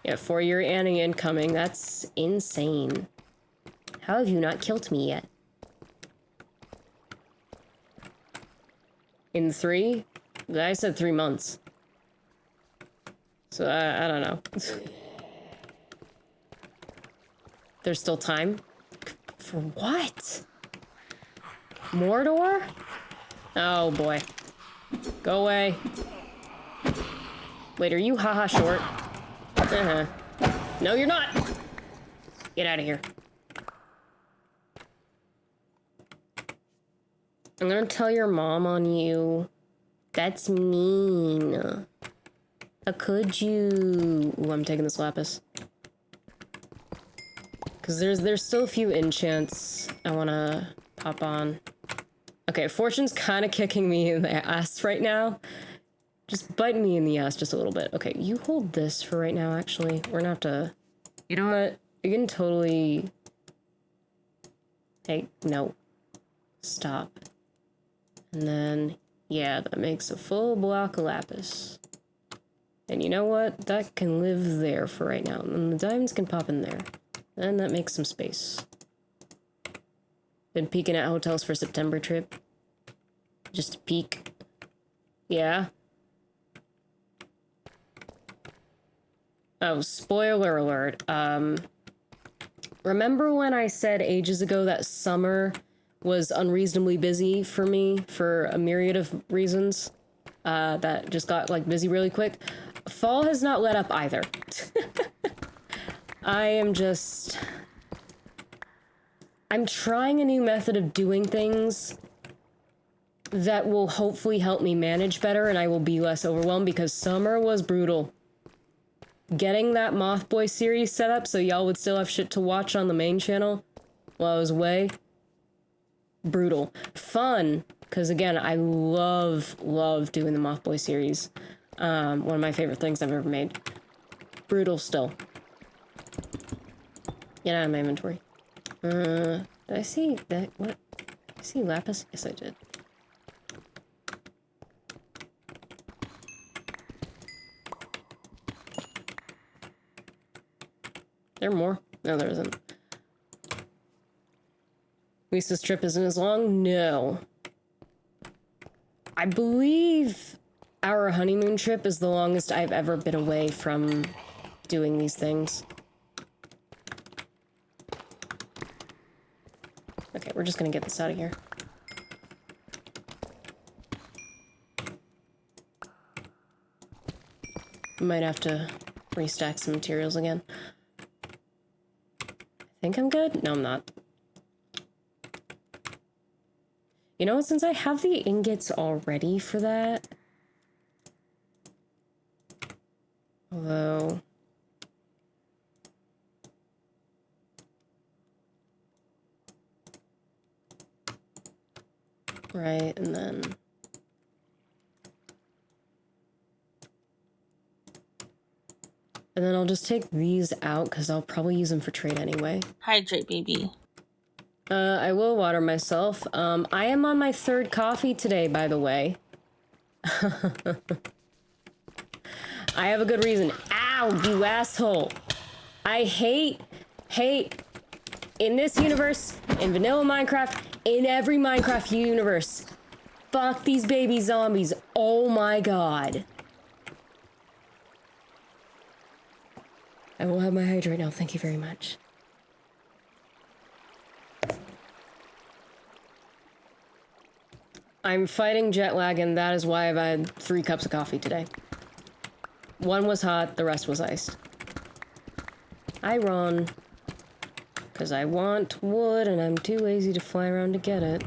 Yeah, 4-year Annie incoming. That's insane. How have you not killed me yet? In 3? I said 3 months. So, I don't know. There's still time? For what? Mordor? Oh, boy. Go away. Wait, are you haha short? Uh-huh. No, you're not! Get out of here. I'm gonna tell your mom on you. That's mean. How could you? Ooh, I'm taking this lapis. Because there's still a few enchants I wanna pop on. Okay, Fortune's kind of kicking me in the ass right now. Just biting me in the ass just a little bit. Okay, you hold this for right now, actually. We're gonna have to... You know what? You can totally... Hey, no. Stop. And then, yeah, that makes a full block of lapis. And you know what? That can live there for right now. And the diamonds can pop in there. And that makes some space. Been peeking at hotels for September trip. Just to peek. Yeah. Oh, spoiler alert. Remember when I said ages ago that summer was unreasonably busy for me for a myriad of reasons? That just got, like, busy really quick? Fall has not let up either. I'm trying a new method of doing things that will hopefully help me manage better and I will be less overwhelmed because summer was brutal. Getting that Mothboy series set up so y'all would still have shit to watch on the main channel while I was away. Brutal. Fun, because again, I love doing the Mothboy series. One of my favorite things I've ever made. Brutal still. Get out of my inventory. Did I see that? What? Did I see lapis? Yes, I did. There more? No, there isn't. Lisa's trip isn't as long? No. I believe our honeymoon trip is the longest I've ever been away from doing these things. Okay, we're just gonna get this out of here. Might have to restack some materials again. I think I'm good? No, I'm not. You know what, since I have the ingots already for that... Although... Right, and then... And then I'll just take these out, because I'll probably use them for trade anyway. Hydrate, baby. I will water myself. I am on my 3rd coffee today, by the way. I have a good reason. Ow, you asshole! I hate, in this universe, in vanilla Minecraft, in every Minecraft universe. Fuck these baby zombies. Oh my god. I will have my hydrate now, thank you very much. I'm fighting jet lag, and that is why I've had 3 cups of coffee today. One was hot, the rest was iced. I run. Because I want wood, and I'm too lazy to fly around to get it.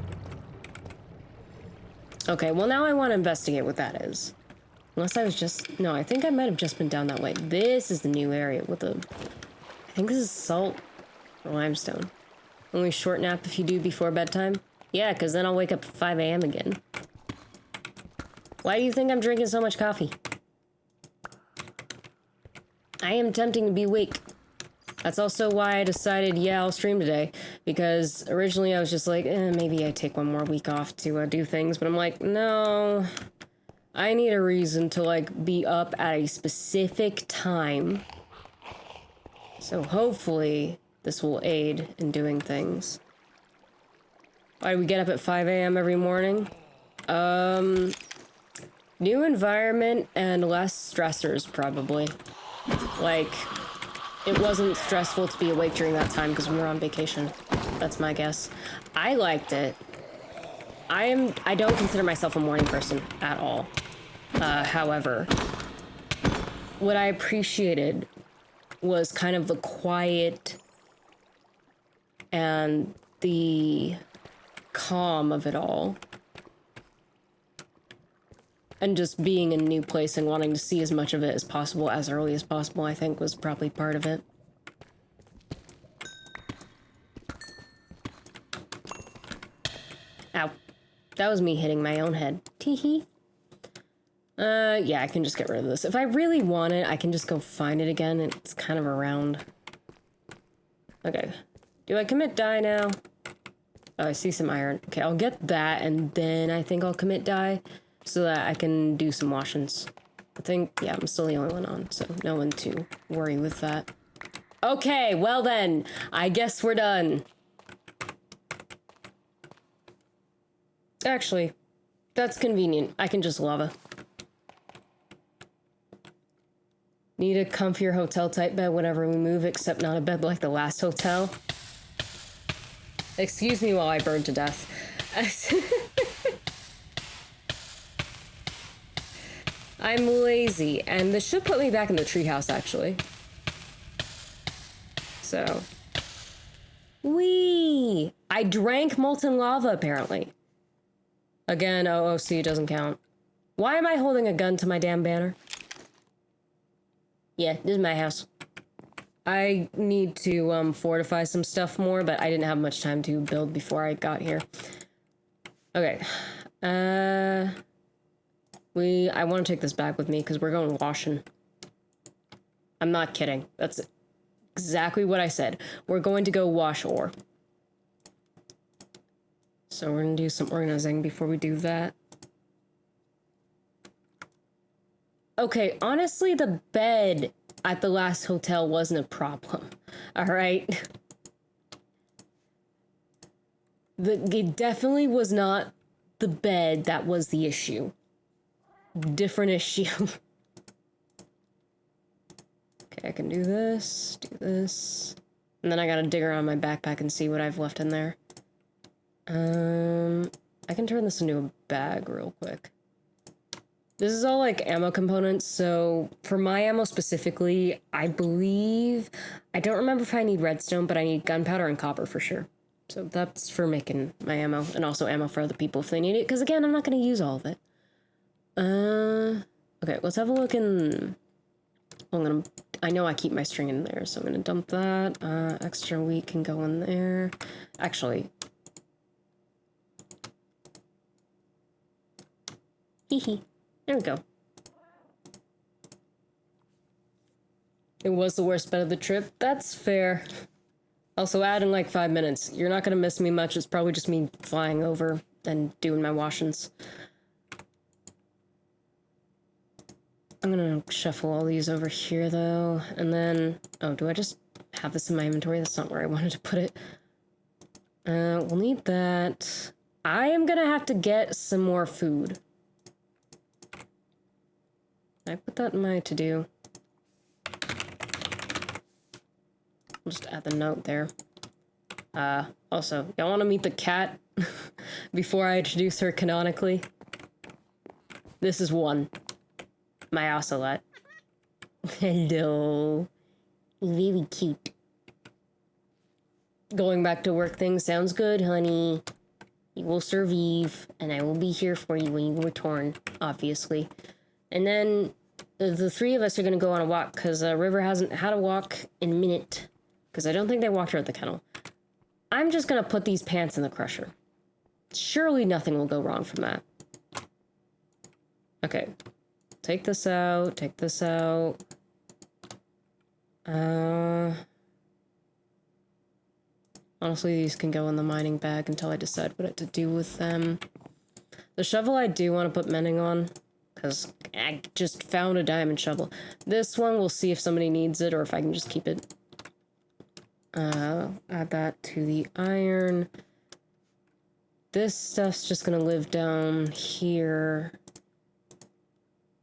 Okay, well now I want to investigate what that is. Unless I was just... No, I think I might have just been down that way. This is the new area with the... I think this is salt or limestone. Only short nap if you do before bedtime? Yeah, because then I'll wake up at 5 a.m. again. Why do you think I'm drinking so much coffee? I am attempting to be awake. That's also why I decided, yeah, I'll stream today. Because originally I was just like, maybe I take one more week off to do things. But I'm like, no. I need a reason to, like, be up at a specific time. So hopefully this will aid in doing things. Why do we get up at 5 a.m. every morning? New environment and less stressors, probably. Like, it wasn't stressful to be awake during that time because we were on vacation. That's my guess. I liked it. I don't consider myself a morning person at all. However, what I appreciated was kind of the quiet and the calm of it all. And just being in a new place and wanting to see as much of it as possible, as early as possible, I think was probably part of it. Ow. That was me hitting my own head. Teehee. Yeah, I can just get rid of this. If I really want it, I can just go find it again. It's kind of around. Okay. Do I commit die now? Oh, I see some iron. Okay, I'll get that, and then I think I'll commit die so that I can do some washings. I think, yeah, I'm still the only one on, so no one to worry with that. Okay, well then, I guess we're done. Actually, that's convenient. I can just lava. Need a comfier hotel type bed whenever we move, except not a bed like the last hotel. Excuse me while I burn to death. I'm lazy, and this should put me back in the treehouse, actually. So. Whee! I drank molten lava, apparently. Again, OOC doesn't count. Why am I holding a gun to my damn banner? Yeah, this is my house. I need to fortify some stuff more, but I didn't have much time to build before I got here. Okay. I want to take this back with me because we're going washing. I'm not kidding. That's exactly what I said. We're going to go wash ore. So we're going to do some organizing before we do that. Okay, honestly, the bed at the last hotel wasn't a problem. All right? It definitely was not the bed that was the issue. Different issue. Okay, I can do this, and then I gotta dig around my backpack and see what I've left in there. I can turn this into a bag real quick. This is all like ammo components, so for my ammo specifically, I believe, I don't remember if I need redstone, but I need gunpowder and copper for sure. So that's for making my ammo, and also ammo for other people if they need it, because again, I'm not going to use all of it. Okay, let's have a look in... I know I keep my string in there, so I'm gonna dump that. Extra wheat can go in there. Actually... Hee. There we go. It was the worst bed of the trip. That's fair. Also, add in like 5 minutes. You're not gonna miss me much. It's probably just me flying over and doing my washings. I'm gonna shuffle all these over here, though. And then... Oh, do I just have this in my inventory? That's not where I wanted to put it. We'll need that. I am gonna have to get some more food. I put that in my to-do. I'll just add the note there. Also, y'all want to meet the cat? before I introduce her canonically. This is one. My ocelot. Hello. Very cute. Going back to work thing sounds good, honey. You will survive, and I will be here for you when you return, obviously. And then the three of us are gonna go on a walk, because River hasn't had a walk in a minute. Because I don't think they walked her at the kennel. I'm just gonna put these pants in the crusher. Surely nothing will go wrong from that. Okay. Take this out, take this out. Honestly, these can go in the mining bag until I decide what to do with them. The shovel I do want to put mending on, because I just found a diamond shovel. This one, we'll see if somebody needs it or if I can just keep it. Add that to the iron. This stuff's just gonna live down here.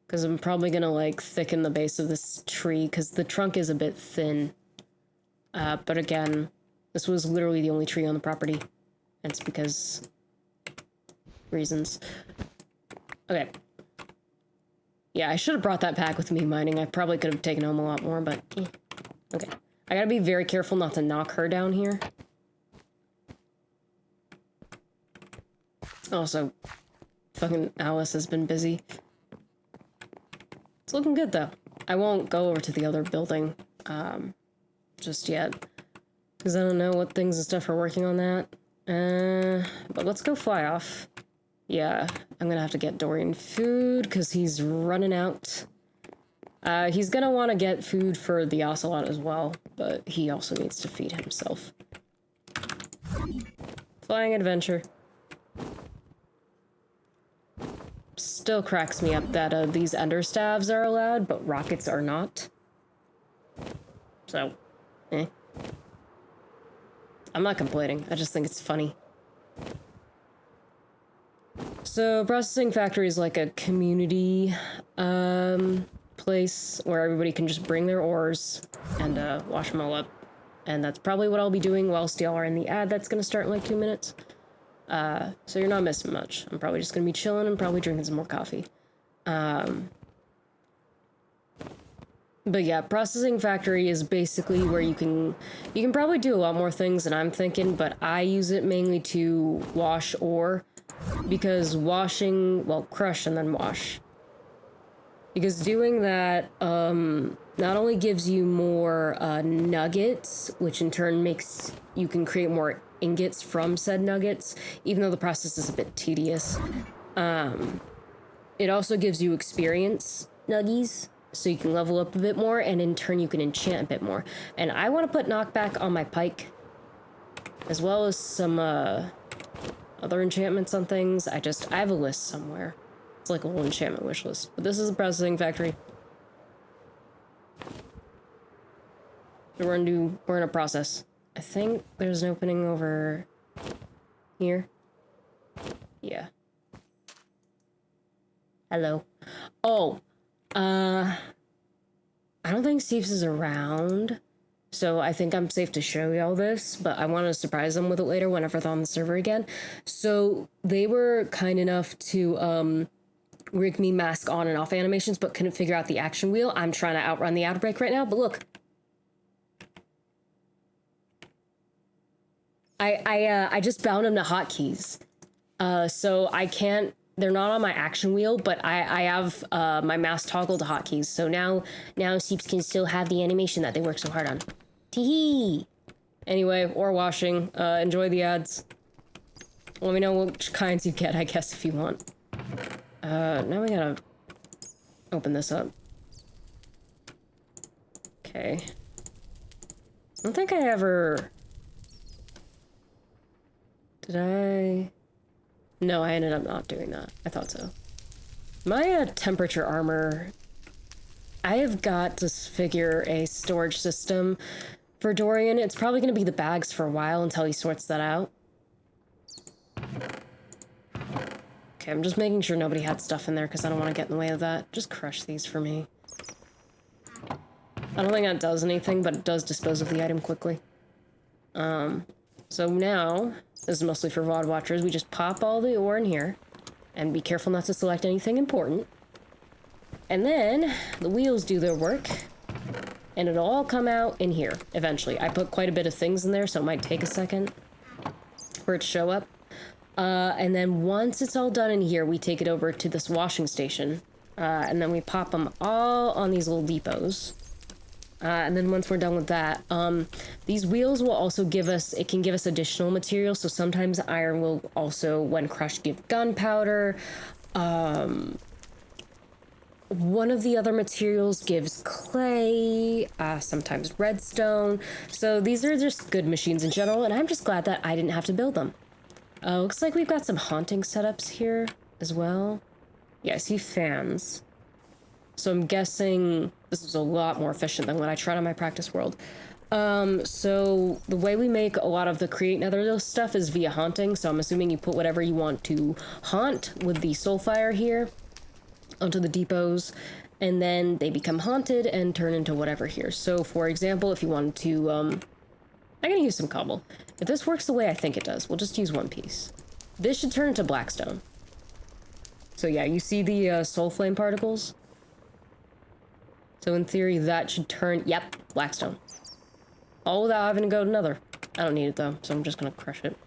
Because I'm probably gonna, like, thicken the base of this tree, because the trunk is a bit thin. But again, this was literally the only tree on the property. And it's because... reasons. Okay. Yeah, I should have brought that pack with me mining. I probably could have taken home a lot more, but... Okay. I gotta be very careful not to knock her down here. Also, fucking Alice has been busy. It's looking good, though. I won't go over to the other building, just yet. Because I don't know what things and stuff are working on that. But let's go fly off. Yeah, I'm gonna have to get Dorian food, because he's running out. He's gonna want to get food for the ocelot as well, but he also needs to feed himself. Flying adventure. Still cracks me up that these ender staves are allowed, but rockets are not. So, I'm not complaining. I just think it's funny. So, processing factory is like a community place where everybody can just bring their ores and wash them all up. And that's probably what I'll be doing whilst y'all are in the ad that's gonna start in like 2 minutes. So you're not missing much. I'm probably just gonna be chilling and probably drinking some more coffee. But yeah, processing factory is basically where you can probably do a lot more things than I'm thinking, but I use it mainly to wash ore, because washing, well, crush and then wash. Because doing that, not only gives you more nuggets, which in turn makes you can create more ingots from said nuggets, even though the process is a bit tedious. It also gives you experience nuggies, so you can level up a bit more, and in turn you can enchant a bit more. And I want to put knockback on my pike, as well as some other enchantments on things. I have a list somewhere. It's like a whole enchantment wish list. But this is a processing factory. So we're in a process. I think there's an opening over here. Yeah. Hello. Oh, I don't think Steve's is around, so I think I'm safe to show y'all this, but I want to surprise them with it later whenever they're on the server again. So they were kind enough to rig me mask on and off animations, but couldn't figure out the action wheel. I'm trying to outrun the outbreak right now, but look. I just bound them to hotkeys. So I can't, they're not on my action wheel, but I have my mouse toggled to hotkeys. So now Seeps can still have the animation that they work so hard on. Tee-hee! Anyway, ore washing. Enjoy the ads. Let me know which kinds you get, I guess, if you want. Now we gotta open this up. Okay. I don't think I ever... Did I... No, I ended up not doing that. I thought so. My temperature armor... I have got to figure a storage system for Dorian. It's probably going to be the bags for a while until he sorts that out. Okay, I'm just making sure nobody had stuff in there because I don't want to get in the way of that. Just crush these for me. I don't think that does anything, but it does dispose of the item quickly. So now, this is mostly for VOD watchers, we just pop all the ore in here, and be careful not to select anything important. And then, the wheels do their work, and it'll all come out in here, eventually. I put quite a bit of things in there, so it might take a second for it to show up. And then once it's all done in here, we take it over to this washing station, and then we pop them all on these little depots. And then once we're done with that, these wheels will also give us, it can give us additional material. So sometimes iron will also, when crushed, give gunpowder. One of the other materials gives clay, sometimes redstone. So these are just good machines in general, and I'm just glad that I didn't have to build them. Looks like we've got some haunting setups here as well. Yeah, I see fans. So I'm guessing this is a lot more efficient than what I tried on my practice world. So the way we make a lot of the create nether stuff is via haunting. So I'm assuming you put whatever you want to haunt with the soulfire here onto the depots, and then they become haunted and turn into whatever here. So for example, if you wanted to, I'm gonna use some cobble. If this works the way I think it does, we'll just use one piece. This should turn into blackstone. So yeah, you see the soul flame particles? So in theory, that should turn, yep, blackstone. All without having to go to nether. I don't need it though, so I'm just gonna crush it.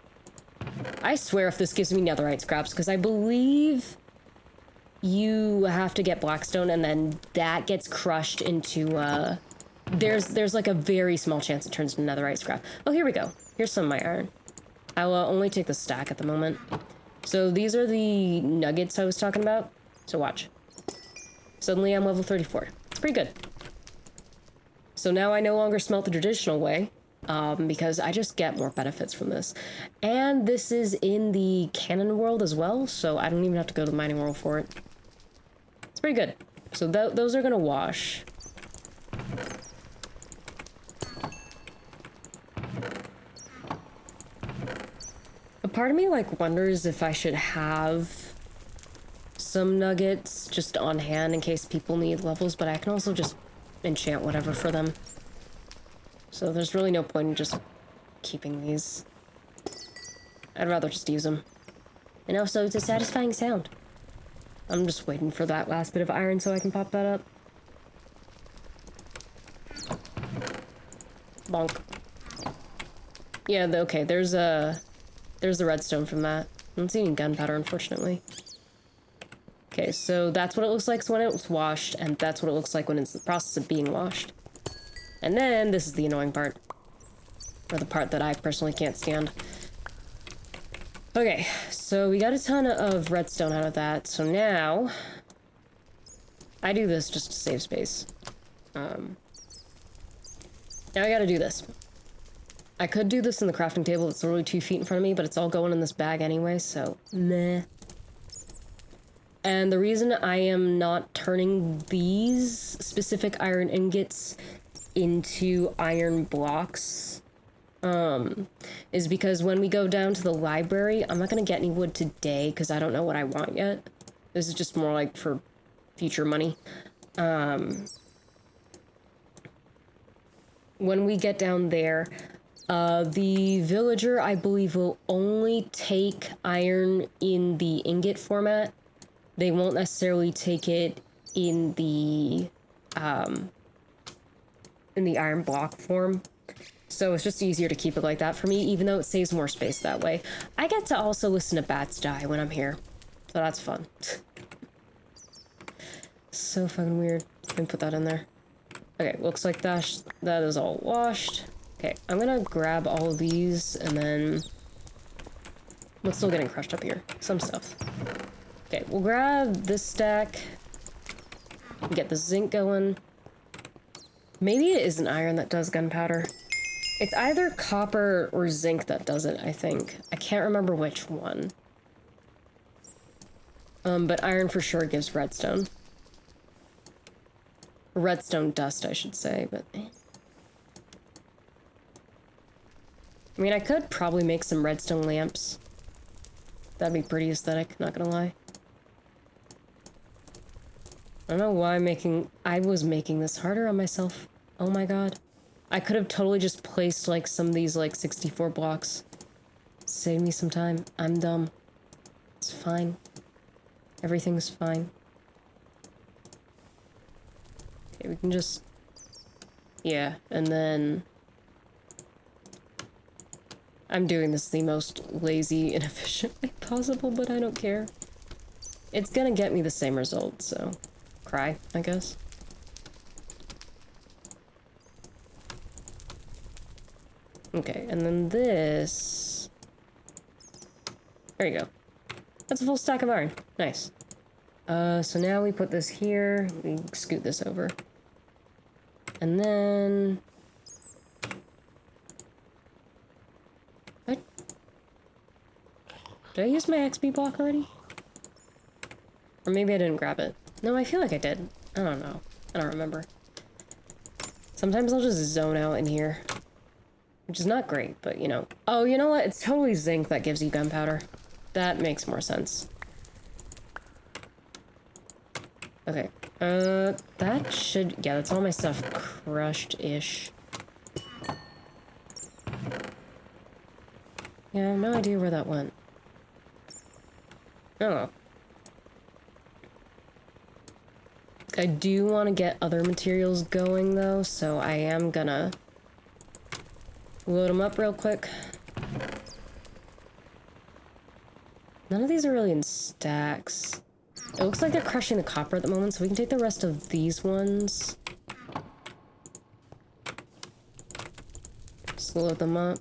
I swear if this gives me netherite scraps, because I believe you have to get blackstone and then that gets crushed into, there's like a very small chance it turns into netherite scrap. Oh, here we go. Here's some of my iron. I'll only take the stack at the moment. So these are the nuggets I was talking about. So watch. Suddenly I'm level 34. It's pretty good. So now I no longer smelt the traditional way, because I just get more benefits from this. And this is in the canon world as well, so I don't even have to go to the mining world for it. It's pretty good. So those are gonna wash. A part of me like wonders if I should have some nuggets just on hand in case people need levels, but I can also just enchant whatever for them. So there's really no point in just keeping these. I'd rather just use them. And also, it's a satisfying sound. I'm just waiting for that last bit of iron so I can pop that up. Bonk. Yeah, okay, there's the redstone from that. I don't see any gunpowder, unfortunately. Okay, so that's what it looks like when it's washed, and that's what it looks like when it's in the process of being washed. And then, this is the annoying part. Or the part that I personally can't stand. Okay, so we got a ton of redstone out of that, so now I do this just to save space. Now I gotta do this. I could do this in the crafting table, it's literally 2 feet in front of me, but it's all going in this bag anyway, so meh. And the reason I am not turning these specific iron ingots into iron blocks is because when we go down to the library, I'm not going to get any wood today because I don't know what I want yet. This is just more like for future money. When we get down there, the villager, I believe, will only take iron in the ingot format. They won't necessarily take it in the iron block form. So it's just easier to keep it like that for me, even though it saves more space that way. I get to also listen to bats die when I'm here, so that's fun. So fucking weird. Let me put that in there. Okay, looks like that is all washed. Okay, I'm gonna grab all of these, and then what's still getting crushed up here? Some stuff. Okay, we'll grab this stack, get the zinc going. Maybe it isn't iron that does gunpowder. It's either copper or zinc that does it, I think. I can't remember which one. But iron for sure gives redstone. Redstone dust, I should say, but... I mean, I could probably make some redstone lamps. That'd be pretty aesthetic, not gonna lie. I don't know why I was making this harder on myself. Oh my god. I could have totally just placed, like, some of these, like, 64 blocks. Save me some time. I'm dumb. It's fine. Everything's fine. Okay, we can just... Yeah, and then... I'm doing this the most lazy, inefficient way possible, but I don't care. It's gonna get me the same result, so... Cry, I guess. Okay, and then this... There you go. That's a full stack of iron. Nice. So now we put this here. We scoot this over. And then... What? Did I use my XP block already? Or maybe I didn't grab it. No, I feel like I did. I don't know. I don't remember. Sometimes I'll just zone out in here. Which is not great, but you know. Oh, you know what? It's totally zinc that gives you gunpowder. That makes more sense. Okay. That should... Yeah, that's all my stuff crushed-ish. Yeah, I have no idea where that went. Oh. I do want to get other materials going, though, so I am gonna load them up real quick. None of these are really in stacks. It looks like they're crushing the copper at the moment, so we can take the rest of these ones. Just load them up.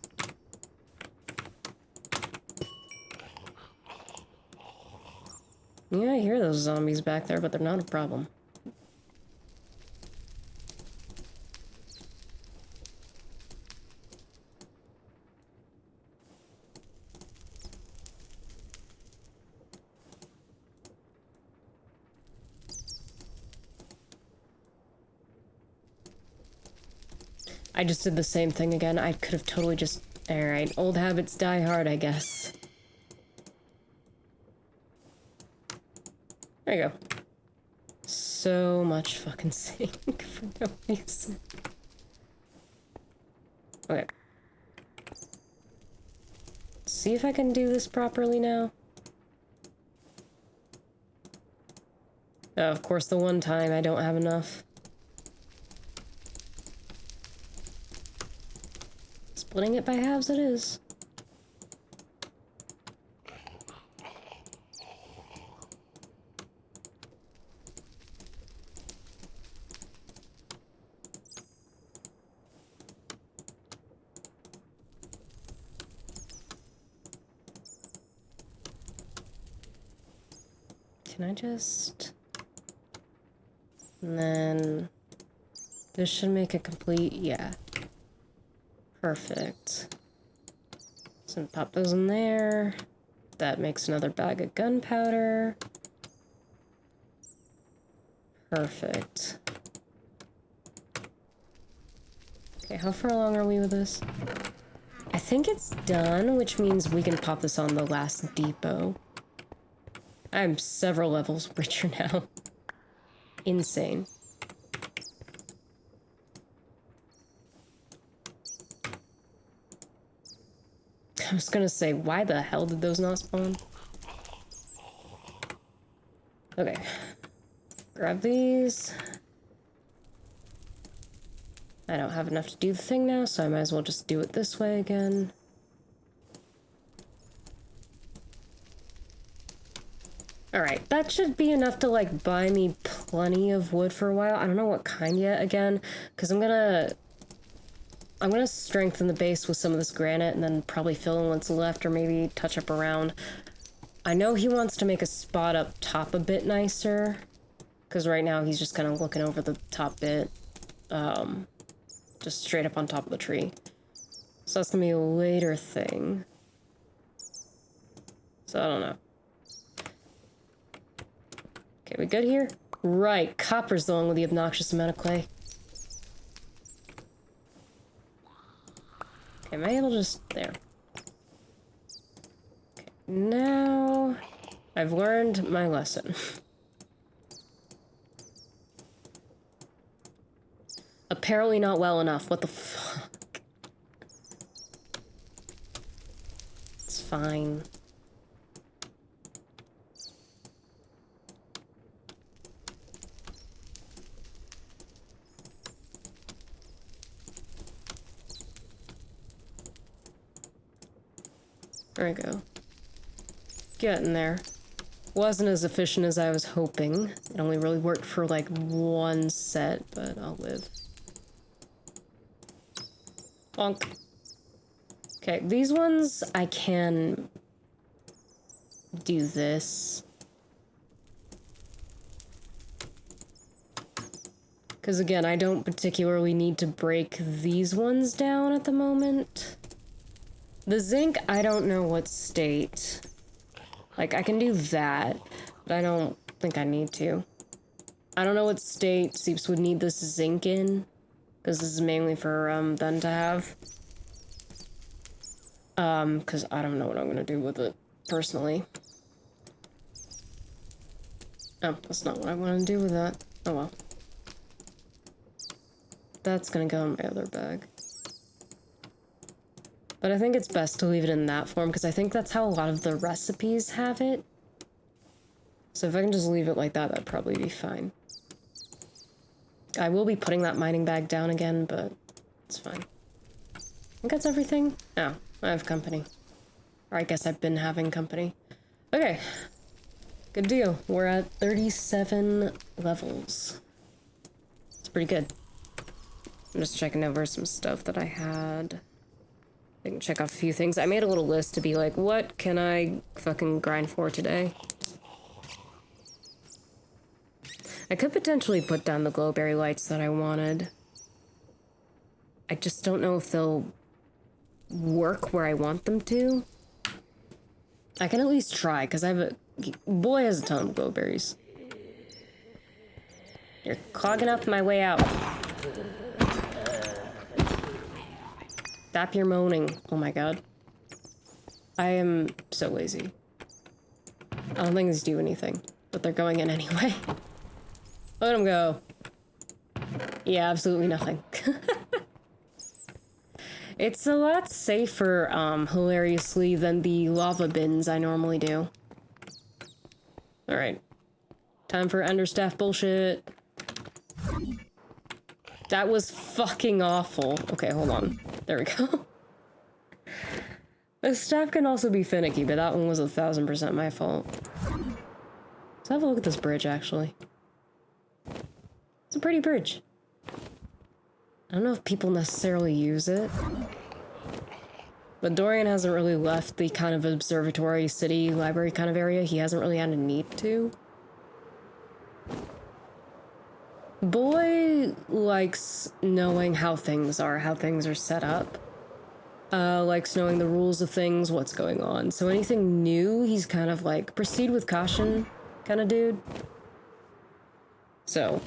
Yeah, I hear those zombies back there, but they're not a problem. I just did the same thing again. I could have totally just... Alright, old habits die hard, I guess. There you go. So much fucking zinc for no reason. Okay. See if I can do this properly now. Oh, of course, the one time I don't have enough. Splitting it by halves it is. Can I just... And then... This should make it complete, yeah. Perfect. So pop those in there. That makes another bag of gunpowder. Perfect. Okay, how far along are we with this? I think it's done, which means we can pop this on the last depot. I'm several levels richer now. Insane. I was gonna say, why the hell did those not spawn? Okay. Grab these. I don't have enough to do the thing now, so I might as well just do it this way again. Alright, that should be enough to, like, buy me plenty of wood for a while. I don't know what kind yet, again, because I'm gonna strengthen the base with some of this granite and then probably fill in what's left or maybe touch up around. I know he wants to make a spot up top a bit nicer, because right now he's just kind of looking over the top bit, just straight up on top of the tree. So that's gonna be a later thing. So I don't know. Okay, we good here? Right, copper's the one with the obnoxious amount of clay. Okay, am I able to just... There. Okay, now... I've learned my lesson. Apparently not well enough. What the fuck? It's fine. There we go. Getting there. Wasn't as efficient as I was hoping. It only really worked for like one set, but I'll live. Bonk. Okay, these ones I can do this. Because again, I don't particularly need to break these ones down at the moment. The zinc, I don't know what state. Like, I can do that, but I don't think I need to. I don't know what state Seeps would need this zinc in, because this is mainly for them to have. Because I don't know what I'm gonna do with it, personally. Oh, that's not what I want to do with that. Oh well. That's gonna go in my other bag. But I think it's best to leave it in that form, because I think that's how a lot of the recipes have it. So if I can just leave it like that, that'd probably be fine. I will be putting that mining bag down again, but it's fine. I think that's everything. Oh, I have company. Or I guess I've been having company. Okay. Good deal. We're at 37 levels. It's pretty good. I'm just checking over some stuff that I had. I can check off a few things. I made a little list to be like, what can I fucking grind for today? I could potentially put down the glowberry lights that I wanted. I just don't know if they'll work where I want them to. I can at least try, because I have a... Boy has a ton of glowberries. You're clogging up my way out. Stop your moaning. Oh my god. I am so lazy. I don't think these do anything, but they're going in anyway. Let them go. Yeah, absolutely nothing. It's a lot safer, hilariously, than the lava bins I normally do. Alright. Time for understaff bullshit. That was fucking awful. Okay, hold on. There we go. The staff can also be finicky, but that one was 1000% my fault. Let's have a look at this bridge, actually. It's a pretty bridge. I don't know if people necessarily use it. But Dorian hasn't really left the kind of observatory, city, library kind of area. He hasn't really had a need to. Boy likes knowing how things are set up. Likes knowing the rules of things, what's going on. So anything new, he's kind of like, proceed with caution kind of dude. So,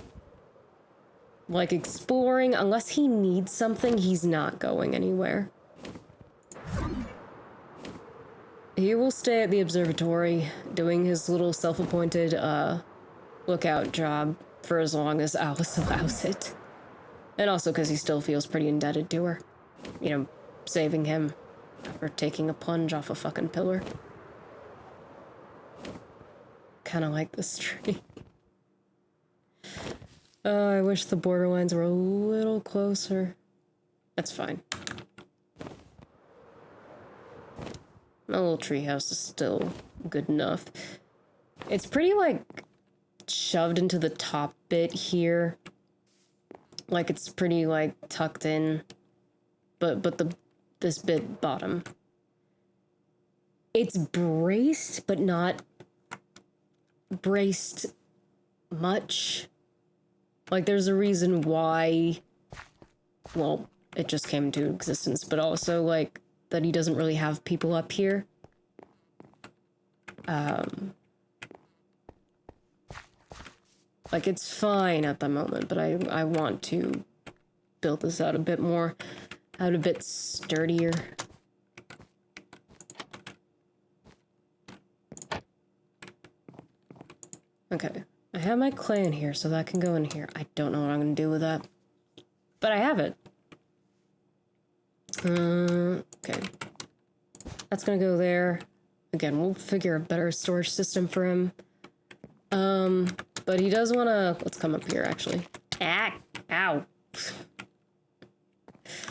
like exploring, unless he needs something, he's not going anywhere. He will stay at the observatory, doing his little self-appointed, lookout job for as long as Alice allows it. And also because he still feels pretty indebted to her. You know, saving him for taking a plunge off a fucking pillar. Kinda like this tree. I wish the borderlines were a little closer. That's fine. My little treehouse is still good enough. It's pretty, like, shoved into the top bit here. Like, it's pretty, like, tucked in. But this bit bottom. It's braced, but not braced much. Like, there's a reason why, well, it just came into existence, but also, like, that he doesn't really have people up here. Like, it's fine at the moment, but I want to build this out a bit more, out a bit sturdier. Okay, I have my clay in here, so that can go in here. I don't know what I'm gonna do with that, but I have it. Okay. That's gonna go there. Again, we'll figure a better storage system for him. But he does wanna, let's come up here actually. Ah, ow.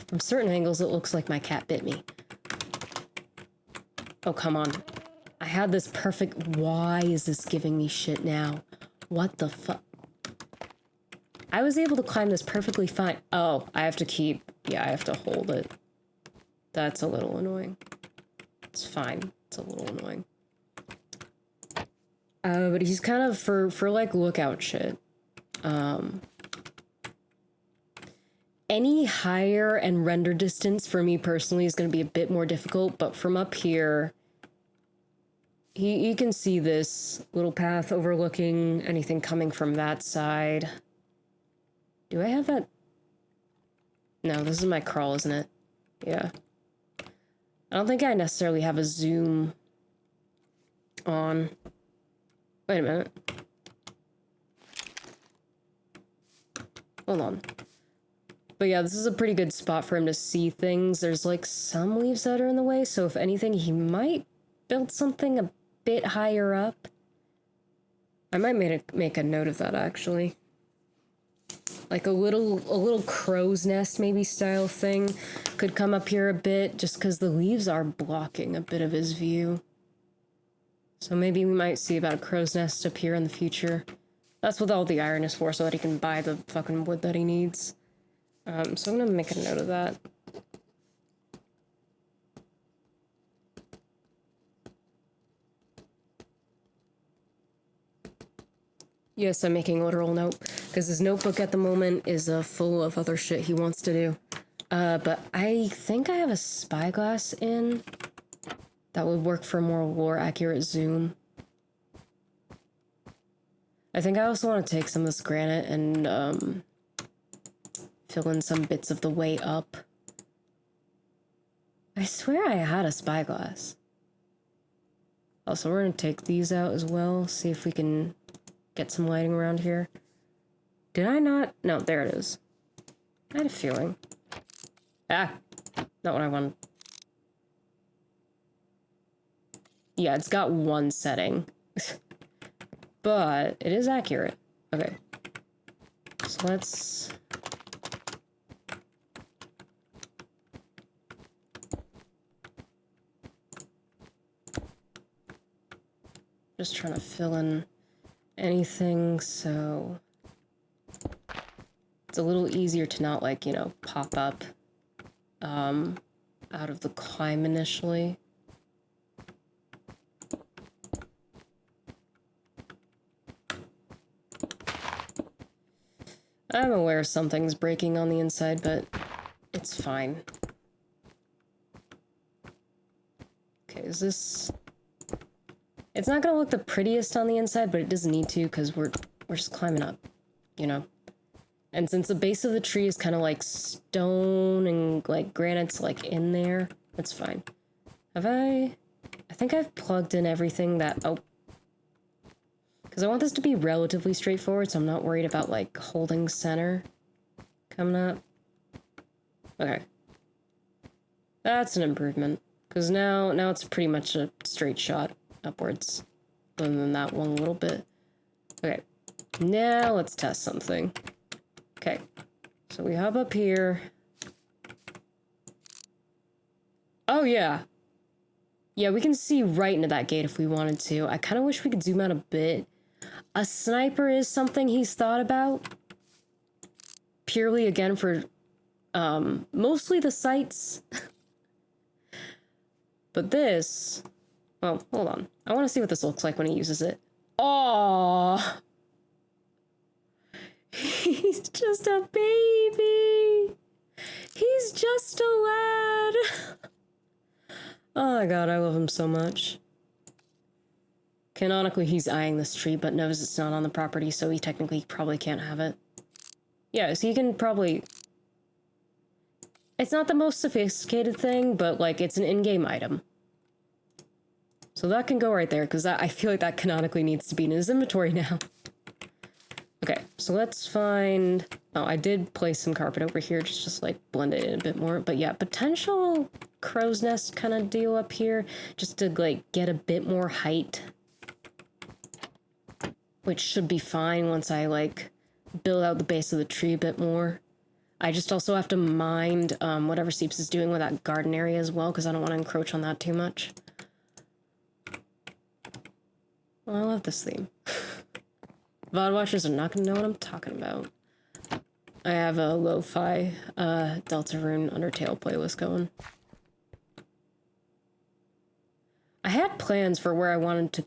From certain angles, it looks like my cat bit me. Oh, come on. I had this perfect, why is this giving me shit now? What the fuck? I was able to climb this perfectly fine. Oh, I have to keep, yeah, I have to hold it. That's a little annoying. It's fine. It's a little annoying. But he's kind of for like lookout shit. Any higher and render distance for me personally is going to be a bit more difficult, but from up here, you can see this little path overlooking anything coming from that side. Do I have that? No, this is my crawl, isn't it? Yeah. I don't think I necessarily have a zoom on. Wait a minute. Hold on. But yeah, this is a pretty good spot for him to see things. There's like some leaves that are in the way, so if anything, he might build something a bit higher up. I might make a note of that actually. Like a little crow's nest maybe style thing could come up here a bit just because the leaves are blocking a bit of his view. So maybe we might see about a crow's nest up here in the future. That's what all the iron is for, so that he can buy the fucking wood that he needs. So I'm gonna make a note of that. Yes, I'm making a literal note, because his notebook at the moment is full of other shit he wants to do. But I think I have a spyglass in that would work for a more lore-accurate zoom. I think I also want to take some of this granite and fill in some bits of the way up. I swear I had a spyglass. Also, we're going to take these out as well, see if we can get some lighting around here. Did I not? No, there it is. I had a feeling. Ah, not what I wanted. Yeah, it's got one setting. But it is accurate. Okay. So let's... just trying to fill in anything so it's a little easier to not, like, you know, pop up out of the climb initially. I'm aware something's breaking on the inside, but it's fine. Okay, is this... It's not gonna look the prettiest on the inside, but it doesn't need to, because we're just climbing up, you know? And since the base of the tree is kind of like stone and like granite's like in there, that's fine. Have I think I've plugged in everything that... Oh. Because I want this to be relatively straightforward, so I'm not worried about, like, holding center coming up. Okay. That's an improvement. Because now it's pretty much a straight shot upwards. Other than that one little bit. Okay. Now let's test something. Okay. So we hop up here. Oh, yeah. Yeah, we can see right into that gate if we wanted to. I kind of wish we could zoom out a bit. A sniper is something he's thought about. Purely, again, for mostly the sights. But this... Well, hold on. I want to see what this looks like when he uses it. Aww! He's just a baby! He's just a lad! Oh my god, I love him so much. Canonically, he's eyeing this tree, but knows it's not on the property, so he technically probably can't have it. Yeah, so you can probably... It's not the most sophisticated thing, but, like, it's an in-game item. So that can go right there, because I feel like that canonically needs to be in his inventory now. Okay, so let's find... Oh, I did place some carpet over here, just like, blend it in a bit more. But yeah, potential crow's nest kind of deal up here, just to like get a bit more height. Which should be fine once I like build out the base of the tree a bit more. I just also have to mind whatever Seeps is doing with that garden area as well, because I don't want to encroach on that too much. Well, I love this theme. VOD watchers are not going to know what I'm talking about. I have a lo-fi Deltarune Undertale playlist going. I had plans for where I wanted to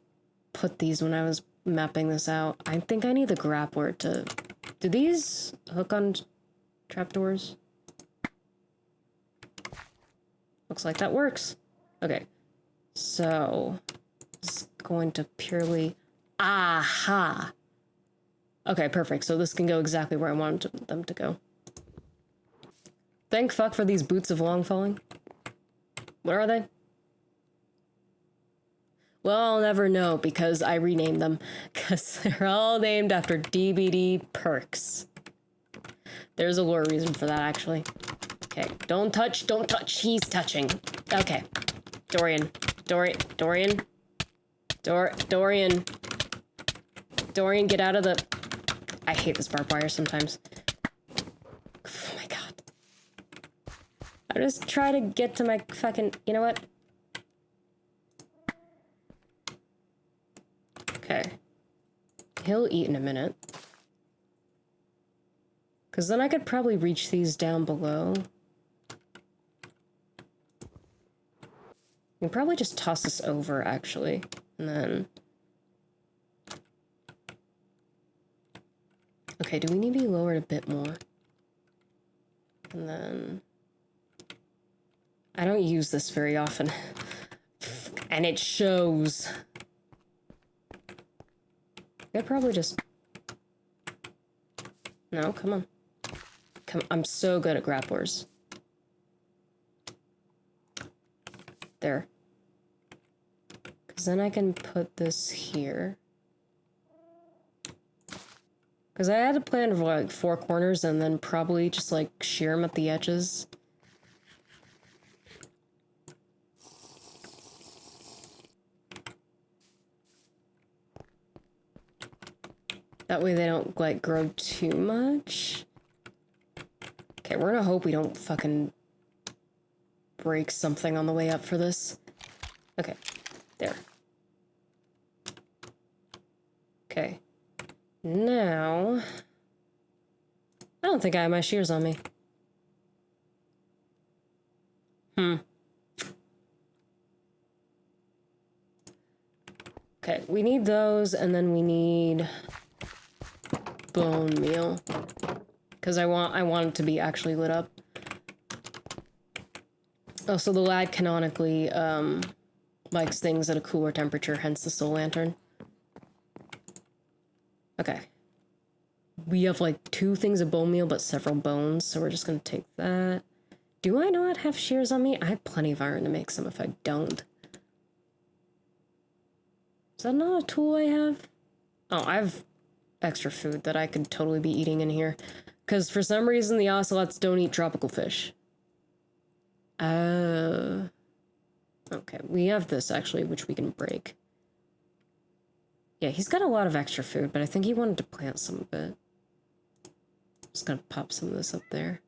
put these when I was mapping this out. I think I need the grappler to... Do these hook on trapdoors? Looks like that works. Okay. So... it's going to purely... Aha! Okay, perfect. So this can go exactly where I wanted them to go. Thank fuck for these boots of long falling. What are they? Well, I'll never know because I renamed them. Because they're all named after DBD perks. There's a lore reason for that, actually. Okay, don't touch, don't touch. He's touching. Okay. Dorian. Dorian, get out of the... I hate this barbed wire sometimes. Oh my god. I just try to get to my fucking... You know what? Okay. He'll eat in a minute. Because then I could probably reach these down below. We can probably just toss this over, actually. And then... Okay, do we need to be lowered a bit more? And then... I don't use this very often. And it shows. I'd probably just... No, come on. I'm so good at grapplers. There. Because then I can put this here. Because I had a plan of like 4 corners and then probably just like shear them at the edges. That way they don't like grow too much. Okay, we're gonna hope we don't fucking break something on the way up for this. Okay, there. Okay. Now... I don't think I have my shears on me. Okay, we need those, and then we need... bone meal. Because I want it to be actually lit up. Oh, so the lad canonically, likes things at a cooler temperature, hence the soul lantern. Okay. We have like 2 things of bone meal, but several bones, so we're just gonna take that. Do I not have shears on me? I have plenty of iron to make some if I don't. Is that not a tool I have? Oh, I have extra food that I could totally be eating in here. Because for some reason the ocelots don't eat tropical fish. Okay, we have this actually, which we can break. Yeah, he's got a lot of extra food, but I think he wanted to plant some of it. Just gonna pop some of this up there.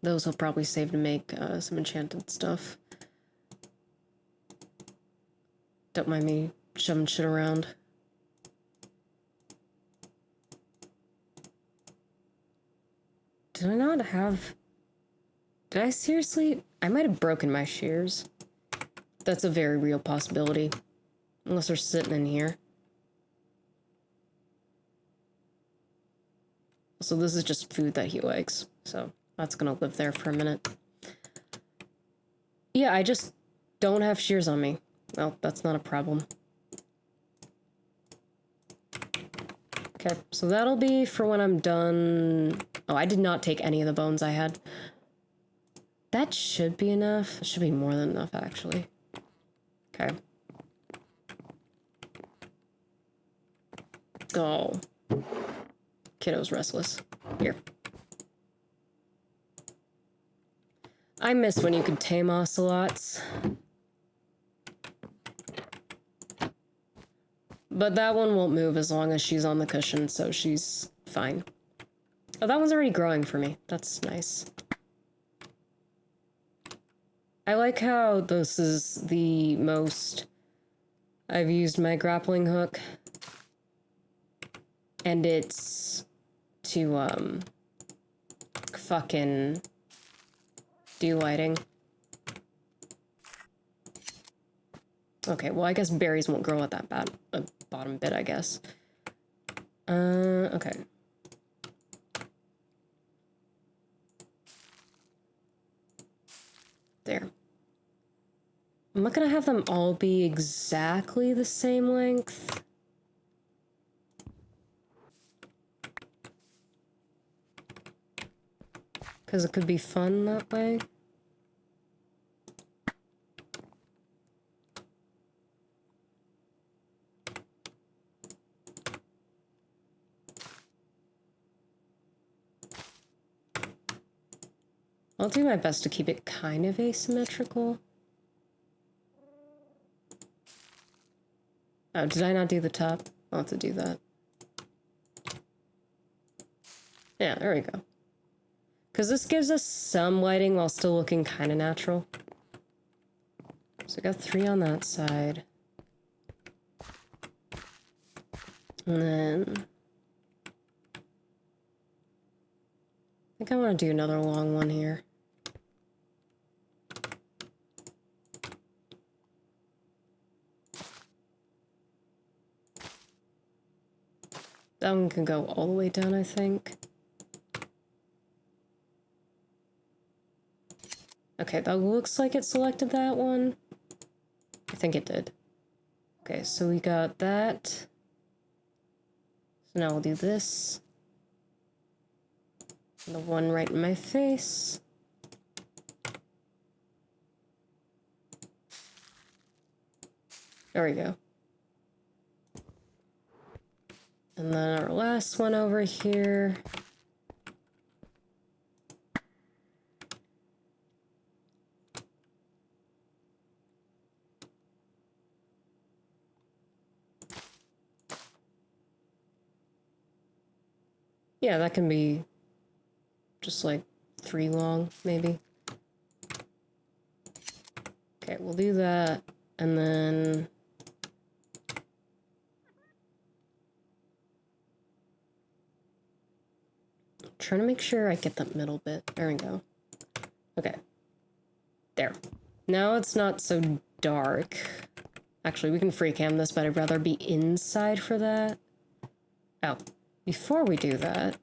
Those he'll probably save to make some enchanted stuff. Don't mind me shoving shit around. Did I not have... Did I seriously... I might have broken my shears. That's a very real possibility. Unless they're sitting in here. So this is just food that he likes. So that's gonna live there for a minute. Yeah, I just don't have shears on me. Well, that's not a problem. Okay, so that'll be for when I'm done... Oh, I did not take any of the bones I had. That should be enough. It should be more than enough, actually. Okay. Oh. Kiddo's restless. Here. I miss when you could tame ocelots. But that one won't move as long as she's on the cushion, so she's fine. Oh, that one's already growing for me. That's nice. I like how this is the most I've used my grappling hook. And it's to, fucking do lighting. Okay, well, I guess berries won't grow at that bottom bit, I guess. Okay. There. I'm not gonna have them all be exactly the same length. Because it could be fun that way. I'll do my best to keep it kind of asymmetrical. Oh, did I not do the top? I'll have to do that. Yeah, there we go. Because this gives us some lighting while still looking kind of natural. So I got 3 on that side. And then... I think I want to do another long one here. That one can go all the way down, I think. Okay, that looks like it selected that one. I think it did. Okay, so we got that. So now we'll do this. And the one right in my face. There we go. And then our last one over here. Yeah, that can be just like 3 long, maybe. Okay, we'll do that, and then... trying to make sure I get that middle bit. There we go. Okay. There. Now it's not so dark. Actually, we can free cam this, but I'd rather be inside for that. Oh, before we do that...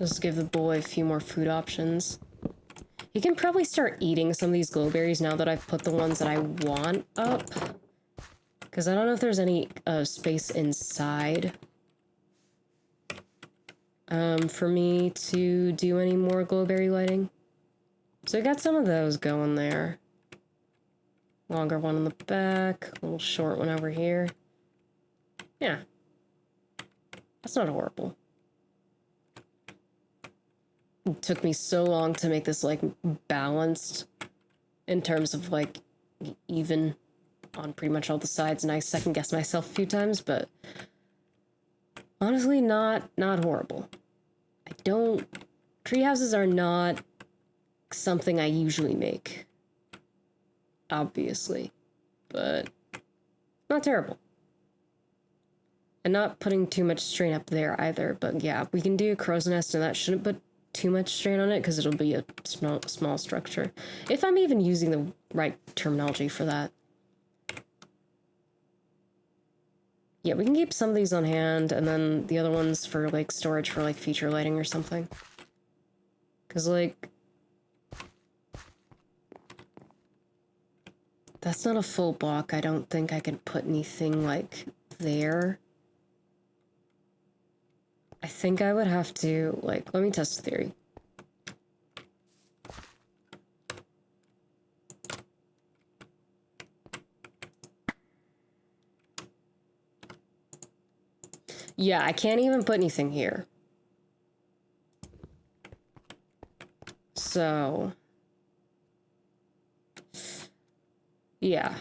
let's give the boy a few more food options. He can probably start eating some of these glowberries now that I've put the ones that I want up. Because I don't know if there's any space inside for me to do any more glowberry lighting. So I got some of those going there. Longer one in the back, a little short one over here. Yeah. That's not horrible. It took me so long to make this, like, balanced in terms of, like, even on pretty much all the sides, and I second-guessed myself a few times, but honestly, not horrible. I don't... treehouses are not something I usually make. Obviously. But not terrible. And not putting too much strain up there either, but yeah, we can do a crow's nest, and that shouldn't put too much strain on it because it'll be a small structure. If I'm even using the right terminology for that. Yeah, we can keep some of these on hand, and then the other ones for, like, storage for, like, feature lighting or something. Because, like... that's not a full block. I don't think I can put anything, like, there. I think I would have to, like, let me test the theory. Yeah, I can't even put anything here. So, yeah.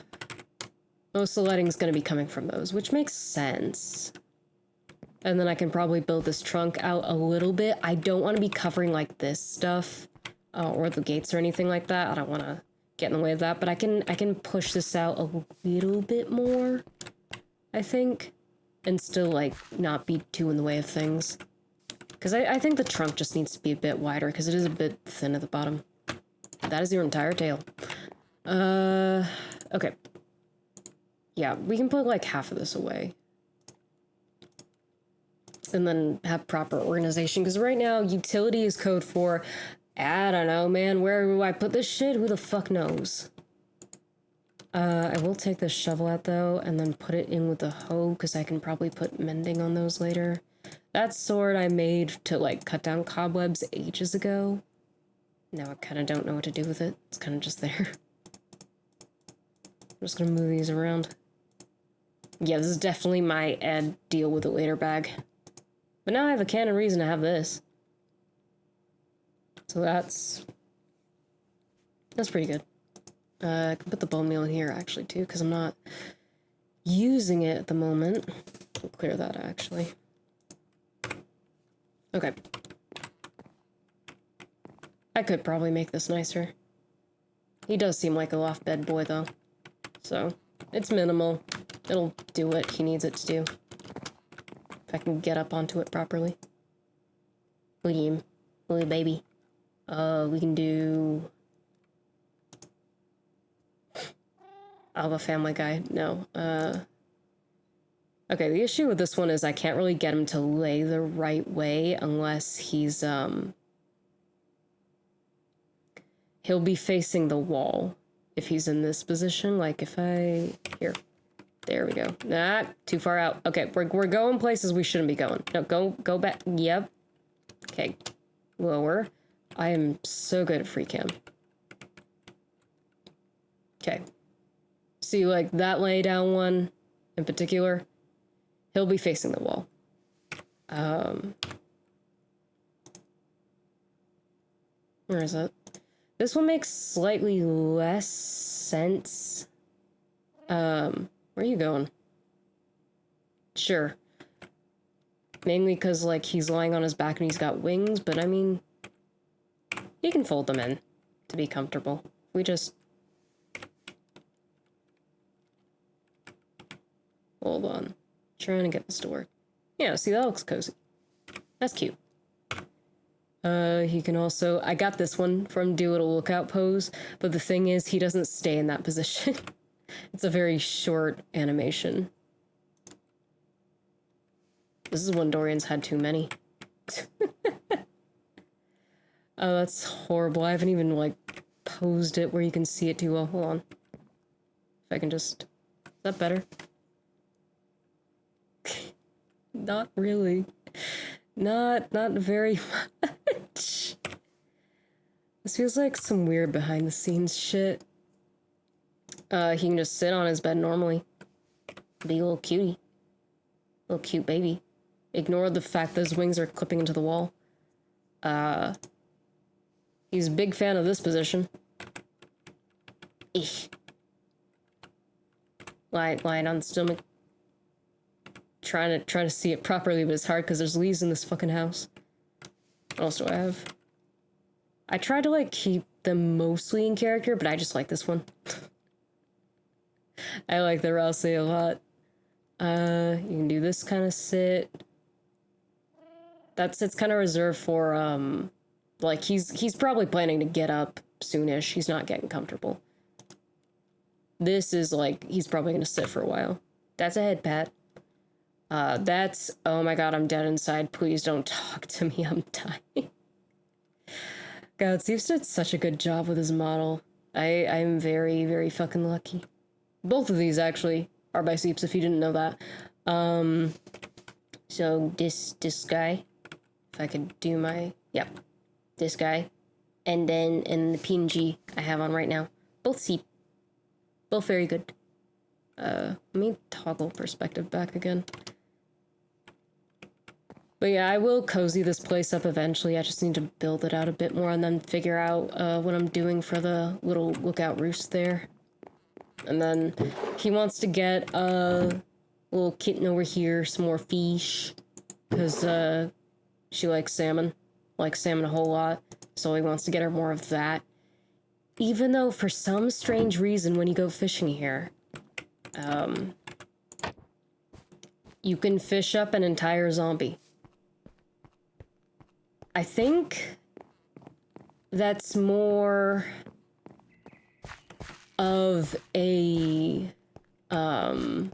Most of the lighting's gonna be coming from those, which makes sense. And then I can probably build this trunk out a little bit. I don't want to be covering like this stuff or the gates or anything like that. I don't want to get in the way of that, but I can push this out a little bit more, I think, and still like not be too in the way of things. Because I think the trunk just needs to be a bit wider because it is a bit thin at the bottom. That is your entire tail. Okay. Yeah, we can put like half of this away. And then have proper organization, because right now utility is code for, I don't know, man, where do I put this shit? Who the fuck knows? I will take this shovel out though and then put it in with the hoe, because I can probably put mending on those later. That sword I made to like cut down cobwebs ages ago. Now I kind of don't know what to do with it. It's kind of just there. I'm just gonna move these around. Yeah, this is definitely my add deal with it later bag. But now I have a canon reason to have this. So that's pretty good. I can put the bone meal in here actually too, because I'm not using it at the moment. I'll clear that actually. Okay. I could probably make this nicer. He does seem like a loft bed boy though. So it's minimal. It'll do what he needs it to do. If I can get up onto it properly. William. Willie baby. We can do... I'll have a Family Guy. No. Okay, the issue with this one is I can't really get him to lay the right way unless he's, he'll be facing the wall if he's in this position. Like if I... Here. There we go. Nah, too far out. Okay, we're going places we shouldn't be going. No, go back. Yep. Okay. Lower. I am so good at free cam. Okay. See, like, that lay down one in particular, he'll be facing the wall. Where is it? This one makes slightly less sense. Where are you going? Sure. Mainly because, like, he's lying on his back and he's got wings, but I mean, you can fold them in to be comfortable. We just... Hold on. Trying to get this to work. Yeah, see, that looks cozy. That's cute. He can also... I got this one from Do Little Lookout Pose, but the thing is, he doesn't stay in that position. It's a very short animation. This is when Dorian's had too many. Oh, that's horrible. I haven't even, like, posed it where you can see it too well. Hold on. If I can just... Is that better? Not really. Not very much. This feels like some weird behind-the-scenes shit. He can just sit on his bed normally. Be a little cutie. Little cute baby. Ignore the fact that his wings are clipping into the wall. He's a big fan of this position. Eesh. Lying on the stomach. Trying to see it properly, but it's hard because there's leaves in this fucking house. What else do I have? I try to, like, keep them mostly in character, but I just like this one. I like the Rouse a lot. You can do this kind of sit. That sit's kind of reserved for, like, he's probably planning to get up soonish. He's not getting comfortable. This is, like, he's probably gonna sit for a while. That's a head pat. That's... Oh my god, I'm dead inside. Please don't talk to me. I'm dying. God, Steve's did such a good job with his model. I'm very, very fucking lucky. Both of these, actually, are by Seeps, if you didn't know that. So, this guy, if I could do my... Yep. This guy. And then, in the PNG I have on right now. Both Seep. Both very good. Let me toggle perspective back again. But yeah, I will cozy this place up eventually. I just need to build it out a bit more and then figure out what I'm doing for the little lookout roost there. And then he wants to get a little kitten over here, some more fish, because she likes salmon a whole lot, so he wants to get her more of that. Even though for some strange reason when you go fishing here, you can fish up an entire zombie. I think that's more of a, oh,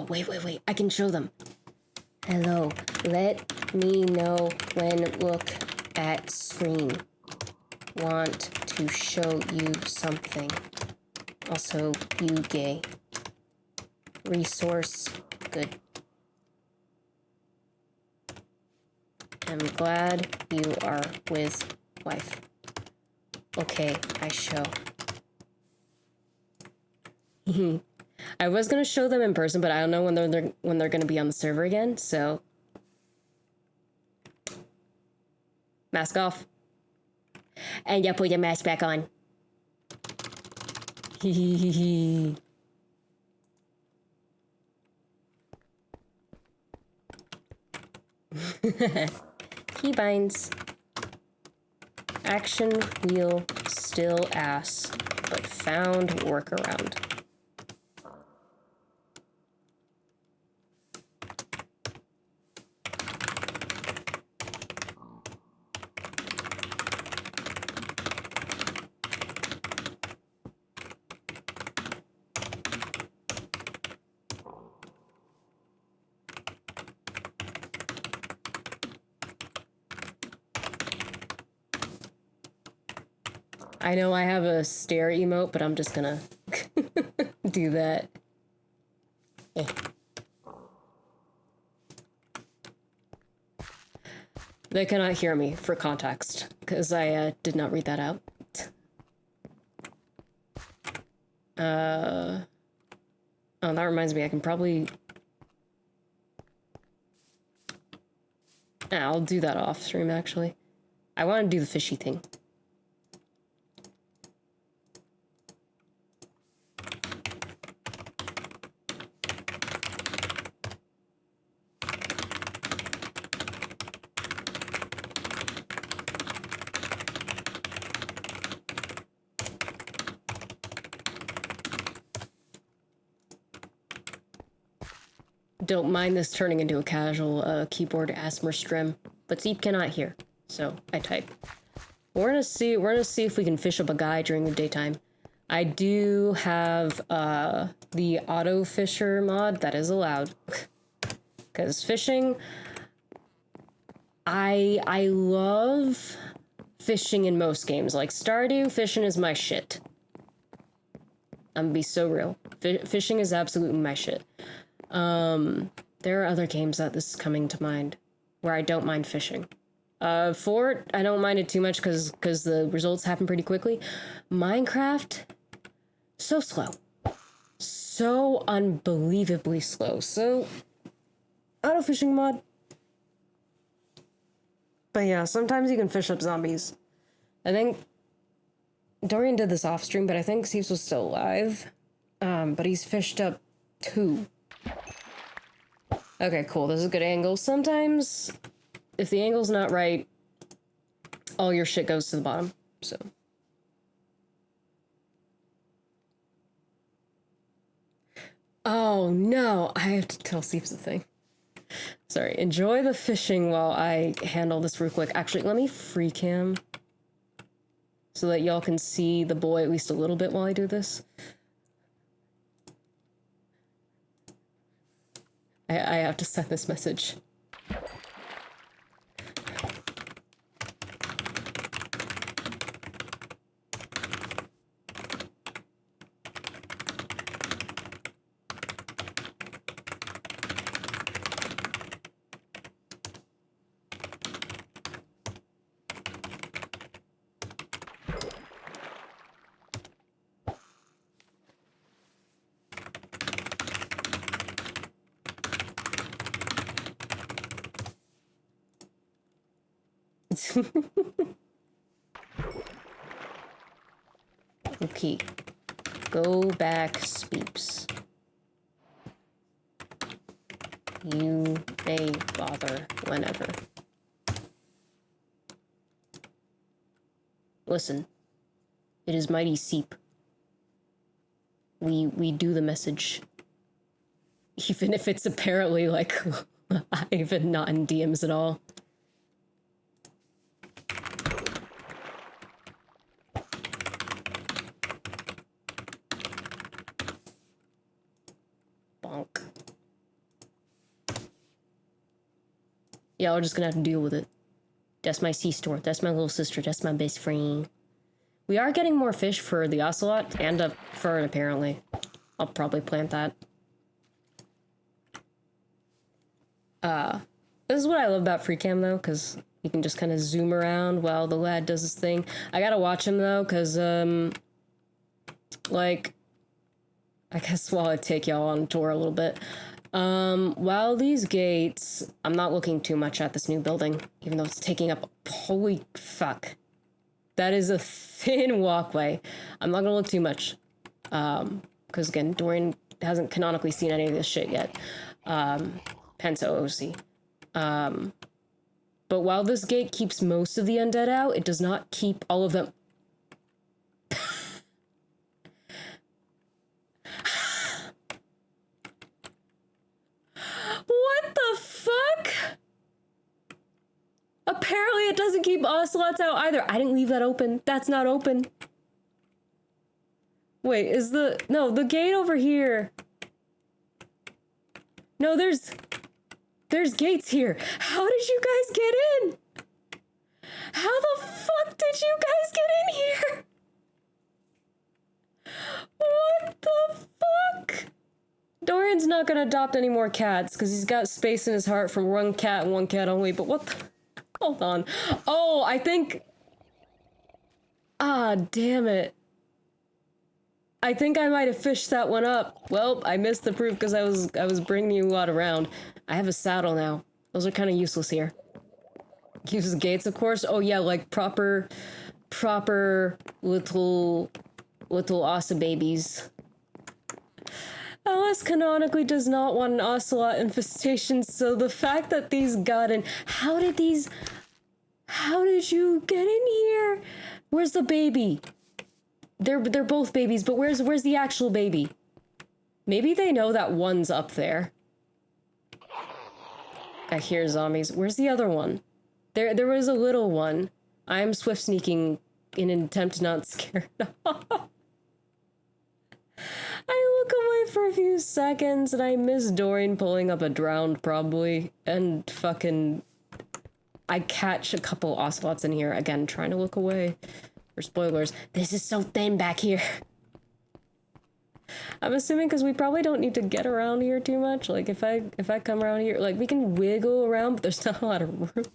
wait, I can show them. Hello, let me know when look at screen. Want to show you something. Also, you gay. Resource, good. I'm glad you are with wife. Okay, I show. I was gonna show them in person, but I don't know when they're gonna be on the server again, so. Mask off. And you put your mask back on. Hehehehe. Keybinds. Action wheel still ass, but found workaround. I know I have a stare emote, but I'm just gonna do that. Eh. They cannot hear me, for context, because I did not read that out. Oh, that reminds me, I can probably... I'll do that off stream, actually. I want to do the fishy thing. Don't mind this turning into a casual keyboard ASMR stream, but Zeep cannot hear, so I type. We're gonna see if we can fish up a guy during the daytime. I do have the auto fisher mod that is allowed. Cause fishing, I love fishing in most games. Like Stardew, fishing is my shit. I'm gonna be so real. Fishing is absolutely my shit. There are other games that this is coming to mind where I don't mind fishing. Fort, I don't mind it too much because the results happen pretty quickly. Minecraft, so slow. So unbelievably slow. So, auto fishing mod. But yeah, sometimes you can fish up zombies. I think Dorian did this off stream, but I think Seeps was still alive. But he's fished up 2. Okay, cool. This is a good angle. Sometimes, if the angle's not right, all your shit goes to the bottom, so. Oh, no! I have to tell Seeps the thing. Sorry, enjoy the fishing while I handle this real quick. Actually, let me free cam so that y'all can see the boy at least a little bit while I do this. I have to send this message. Okay. Go back, Speeps. You may bother whenever. Listen. It is mighty Seep. We do the message. Even if it's apparently, like, Ivan not in DMs at all. Bonk. Yeah, we're just gonna have to deal with it. That's my sea store. That's my little sister. That's my best friend. We are getting more fish for the ocelot and a fern, apparently. I'll probably plant that. This is what I love about free cam, though, because you can just kind of zoom around while the lad does his thing. I gotta watch him, though, because, like, I guess while I take y'all on a tour a little bit. While these gates, I'm not looking too much at this new building, even though it's taking up, holy fuck. That is a thin walkway. I'm not gonna look too much. Because again, Dorian hasn't canonically seen any of this shit yet. Hence OOC. But while this gate keeps most of the undead out, it does not keep all of them. What the fuck? Apparently it doesn't keep ocelots out either. I didn't leave that open. That's not open. Wait, is the... No, the gate over here. No, there's gates here. How did you guys get in? How the fuck did you guys get in here? What the fuck? Dorian's not gonna adopt any more cats because he's got space in his heart for one cat and one cat only, but what the... Hold on. Oh, I think... Ah, damn it. I think I might have fished that one up. Well, I missed the proof because I was bringing you a lot around. I have a saddle now. Those are kind of useless here. Use gates, of course. Oh yeah, like proper little ossa babies. LS canonically does not want an ocelot infestation, so the fact that these got in... How did you get in here? Where's the baby? They're both babies, but where's the actual baby? Maybe they know that one's up there. I hear zombies. Where's the other one? There was a little one. I'm swift sneaking in an attempt to not scare it off. I look away for a few seconds and I miss Dorian pulling up a drowned probably, and fucking I catch a couple ocelots in here again trying to look away. For spoilers, this is so thin back here. I'm assuming because we probably don't need to get around here too much. Like if I come around here, like we can wiggle around, but there's not a lot of room.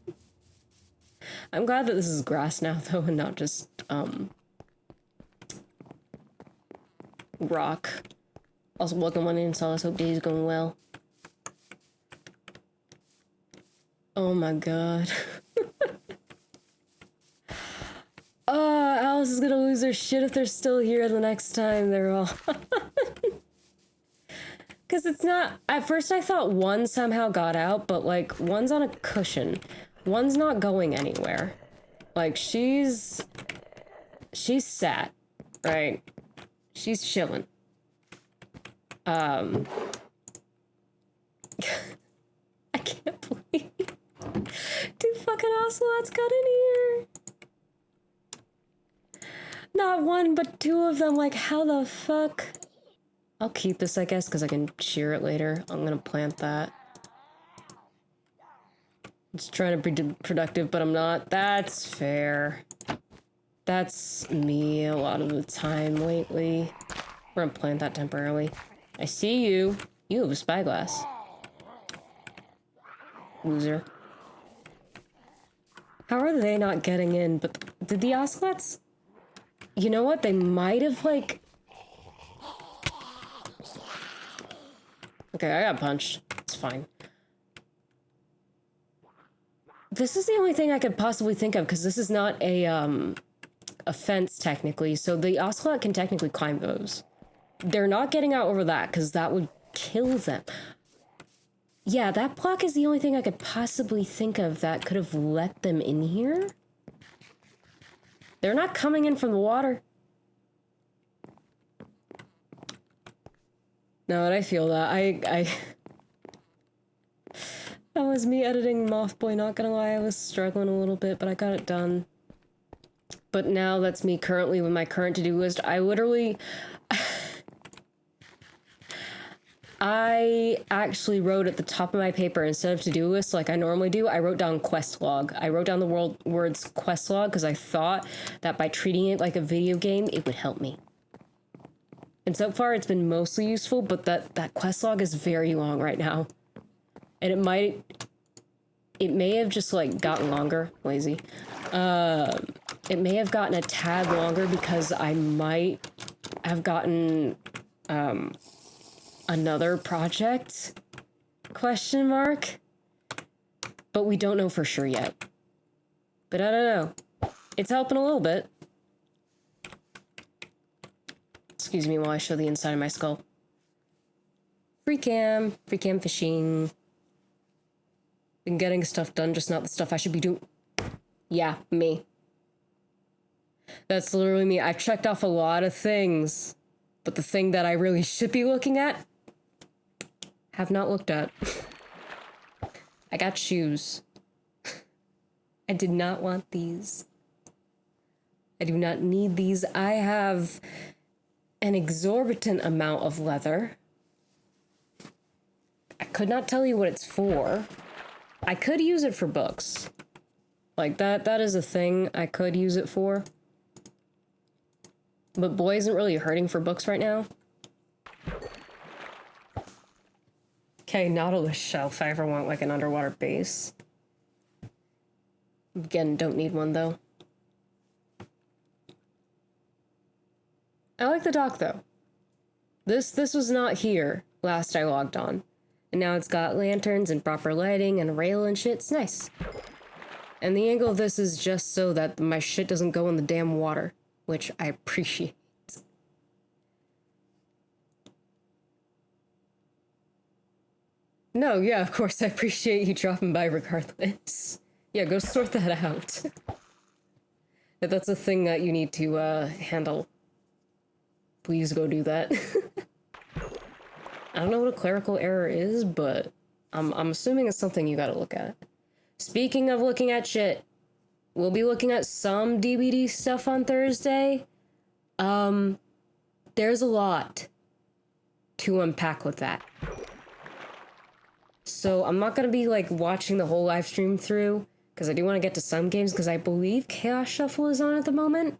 I'm glad that this is grass now though, and not just rock. Also, welcome on in, Solace. Hope day's going well. Oh my god. Alice is gonna lose their shit if they're still here the next time they're all... Because it's not... At first I thought one somehow got out, but, like, one's on a cushion. One's not going anywhere. Like, she's sat, right? She's chilling. I can't believe... 2 fucking ocelots got in here. Not one, but 2 of them. Like, how the fuck? I'll keep this, I guess, because I can shear it later. I'm gonna plant that. Just trying to be productive, but I'm not. That's fair. That's me a lot of the time lately. We're gonna plant that temporarily. I see you. You have a spyglass. Loser. How are they not getting in? But did the ocelots... You know what? They might have, like... Okay, I got punched. It's fine. This is the only thing I could possibly think of, because this is not a fence technically, so the ocelot can technically climb those. They're not getting out over that, because that would kill them. Yeah, that block is the only thing I could possibly think of that could have let them in here. They're not coming in from the water. No, and I feel that. That was me editing Mothboy, not gonna lie, I was struggling a little bit, but I got it done. But now that's me currently with my current to-do list. I literally... I actually wrote at the top of my paper, instead of to-do list like I normally do, I wrote down quest log. I wrote down the words quest log because I thought that by treating it like a video game, it would help me. And so far it's been mostly useful, but that quest log is very long right now. And it may have just like gotten longer, lazy. It may have gotten a tad longer because I might have gotten, another project, question mark, but we don't know for sure yet. But I don't know. It's helping a little bit. Excuse me while I show the inside of my skull. Free cam fishing. Been getting stuff done, just not the stuff I should be doing. Yeah, me. That's literally me. I've checked off a lot of things, but the thing that I really should be looking at, have not looked at. I got shoes. I did not want these. I do not need these. I have an exorbitant amount of leather. I could not tell you what it's for. I could use it for books. Like, that is a thing I could use it for. But boy isn't really hurting for books right now. Okay, Nautilus shell if I ever want, like, an underwater base. Again, don't need one, though. I like the dock, though. This was not here last I logged on. And now it's got lanterns and proper lighting and rail and shit. It's nice. And the angle of this is just so that my shit doesn't go in the damn water, which I appreciate. No, yeah, of course, I appreciate you dropping by regardless. Yeah, go sort that out. If that's a thing that you need to, handle, please go do that. I don't know what a clerical error is, but I'm assuming it's something you gotta look at. Speaking of looking at shit, we'll be looking at some DVD stuff on Thursday. There's a lot to unpack with that. So I'm not gonna be like watching the whole live stream through, because I do want to get to some games, because I believe Chaos Shuffle is on at the moment.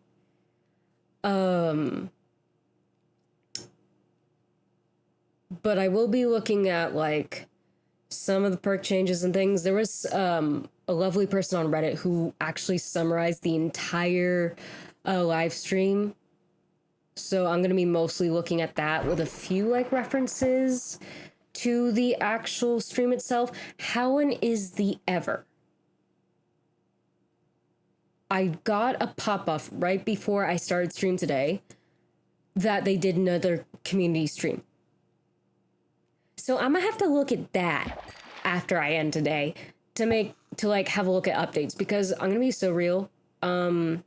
But I will be looking at like some of the perk changes and things. There was a lovely person on Reddit who actually summarized the entire live stream. So I'm going to be mostly looking at that with a few like references to the actual stream itself. Howen is the ever. I got a pop-up right before I started stream today that they did another community stream. So I'm gonna have to look at that after I end today to like have a look at updates, because I'm gonna be so real. I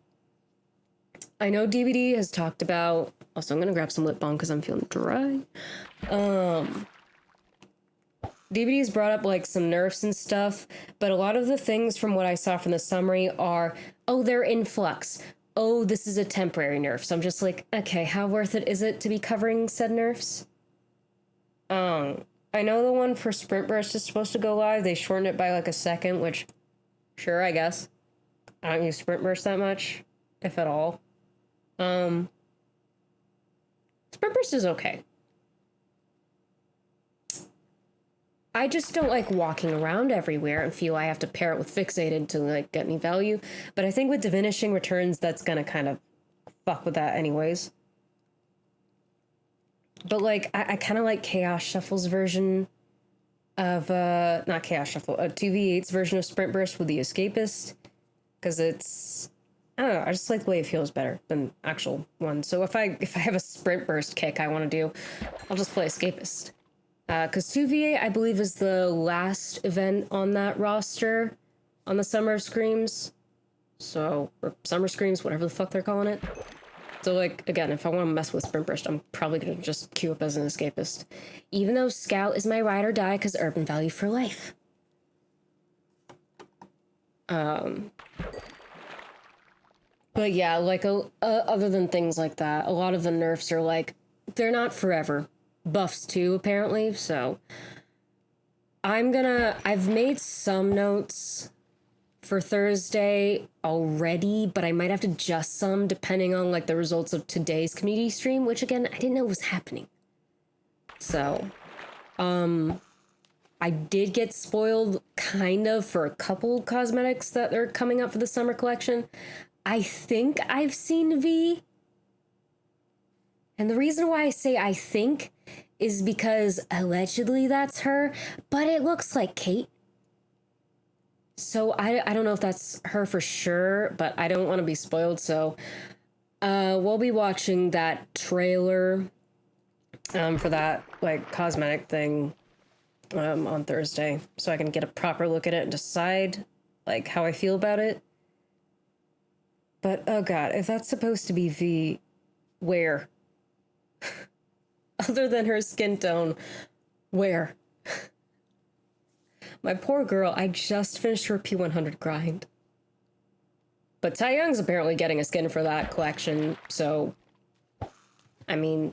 know DVD has talked about, also I'm gonna grab some lip balm because I'm feeling dry. DVD's brought up like some nerfs and stuff, but a lot of the things from what I saw from the summary are, oh, they're in flux. Oh, this is a temporary nerf. So I'm just like, okay, how worth it is it to be covering said nerfs? I know the one for Sprint Burst is supposed to go live. They shortened it by like a second, which, sure, I guess. I don't use Sprint Burst that much, if at all. Sprint Burst is okay. I just don't like walking around everywhere and feel I have to pair it with Fixated to like get any value. But I think with Diminishing Returns, that's gonna kind of fuck with that anyways. But like, I kind of like Chaos Shuffle's version of, not Chaos Shuffle, a 2v8's version of Sprint Burst with the Escapist. Because it's, I don't know, I just like the way it feels better than actual one. So if I have a Sprint Burst kick I want to do, I'll just play Escapist. Because 2v8, I believe, is the last event on that roster on the Summer of Screams. So, or Summer Screams, whatever the fuck they're calling it. So, like, again, if I want to mess with Sprint Burst, I'm probably going to just queue up as an Escapist. Even though Scout is my ride or die, because urban value for life. But yeah, like, other than things like that, a lot of the nerfs are, like, they're not forever. Buffs, too, apparently, so... I've made some notes for Thursday already, but I might have to adjust some depending on like the results of today's community stream, which again, I didn't know was happening. So, I did get spoiled kind of for a couple cosmetics that are coming up for the summer collection. I think I've seen V. And the reason why I say I think is because allegedly that's her, but it looks like Kate. So I don't know if that's her for sure, but I don't want to be spoiled. So we'll be watching that trailer for that like cosmetic thing on Thursday, so I can get a proper look at it and decide like how I feel about it. But oh god, if that's supposed to be V, where? Other than her skin tone, where? My poor girl, I just finished her P100 grind. But Tai Young's apparently getting a skin for that collection, so... I mean,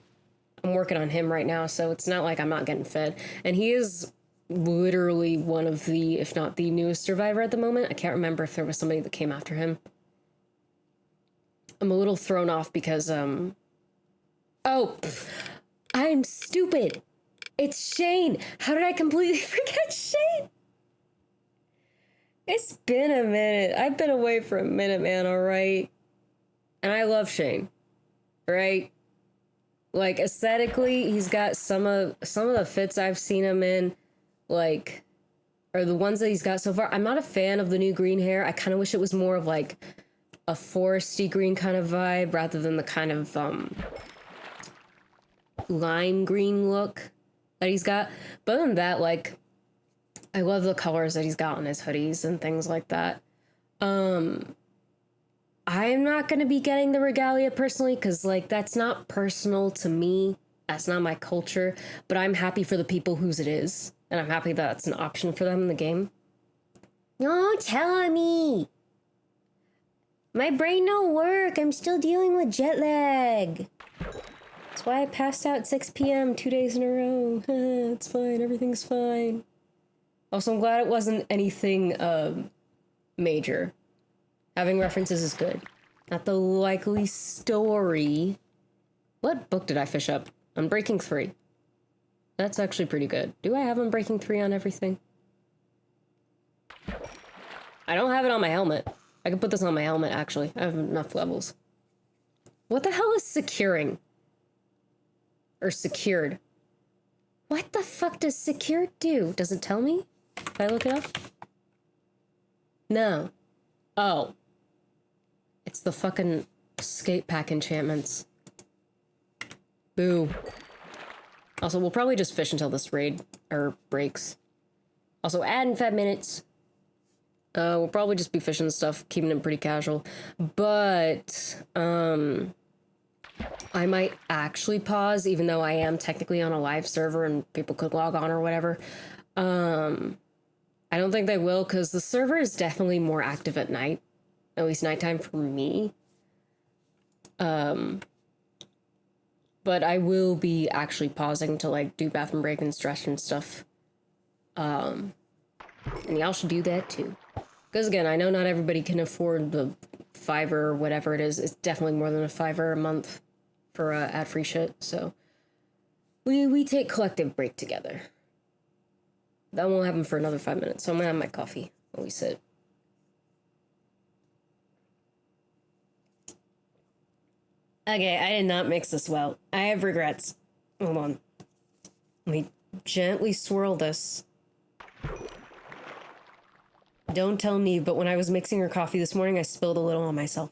I'm working on him right now, so it's not like I'm not getting fed. And he is literally one of the, if not the newest survivor at the moment. I can't remember if there was somebody that came after him. I'm a little thrown off because, Oh! I'm stupid! It's Shane! How did I completely forget Shane? It's been a minute. I've been away for a minute, man, alright? And I love Shane. Right? Like, aesthetically, he's got some of the fits I've seen him in, like, or the ones that he's got so far. I'm not a fan of the new green hair. I kind of wish it was more of, like, a foresty green kind of vibe rather than the kind of, lime green look that he's got. But other than that, like, I love the colors that he's got on his hoodies and things like that. I'm not going to be getting the regalia personally because, like, that's not personal to me. That's not my culture. But I'm happy for the people whose it is. And I'm happy that it's an option for them in the game. Don't tell me! My brain don't work. I'm still dealing with jet lag. That's why I passed out at 6 p.m. 2 days in a row. It's fine. Everything's fine. Also, I'm glad it wasn't anything major. Having references is good. Not the likely story. What book did I fish up? Unbreaking 3. That's actually pretty good. Do I have Unbreaking 3 on everything? I don't have it on my helmet. I can put this on my helmet, actually. I have enough levels. What the hell is securing? Or secured? What the fuck does secured do? Does it tell me? If I look it up? No. Oh. It's the fucking skate pack enchantments. Boo. Also, we'll probably just fish until this raid, or breaks. Also, add in 5 minutes. We'll probably just be fishing stuff, keeping it pretty casual. But, I might actually pause, even though I am technically on a live server and people could log on or whatever. I don't think they will, because the server is definitely more active at night. At least nighttime for me. But I will be actually pausing to, like, do bathroom break and stretch and stuff. And y'all should do that, too. Because, again, I know not everybody can afford the $5 or whatever it is. It's definitely more than a $5 a month for ad-free shit, so... We take collective break together. That won't happen for another 5 minutes, so I'm gonna have my coffee while we sit. Okay, I did not mix this well. I have regrets. Hold on. Let me gently swirl this Don't tell me, but when I was mixing her coffee this morning, I spilled a little on myself.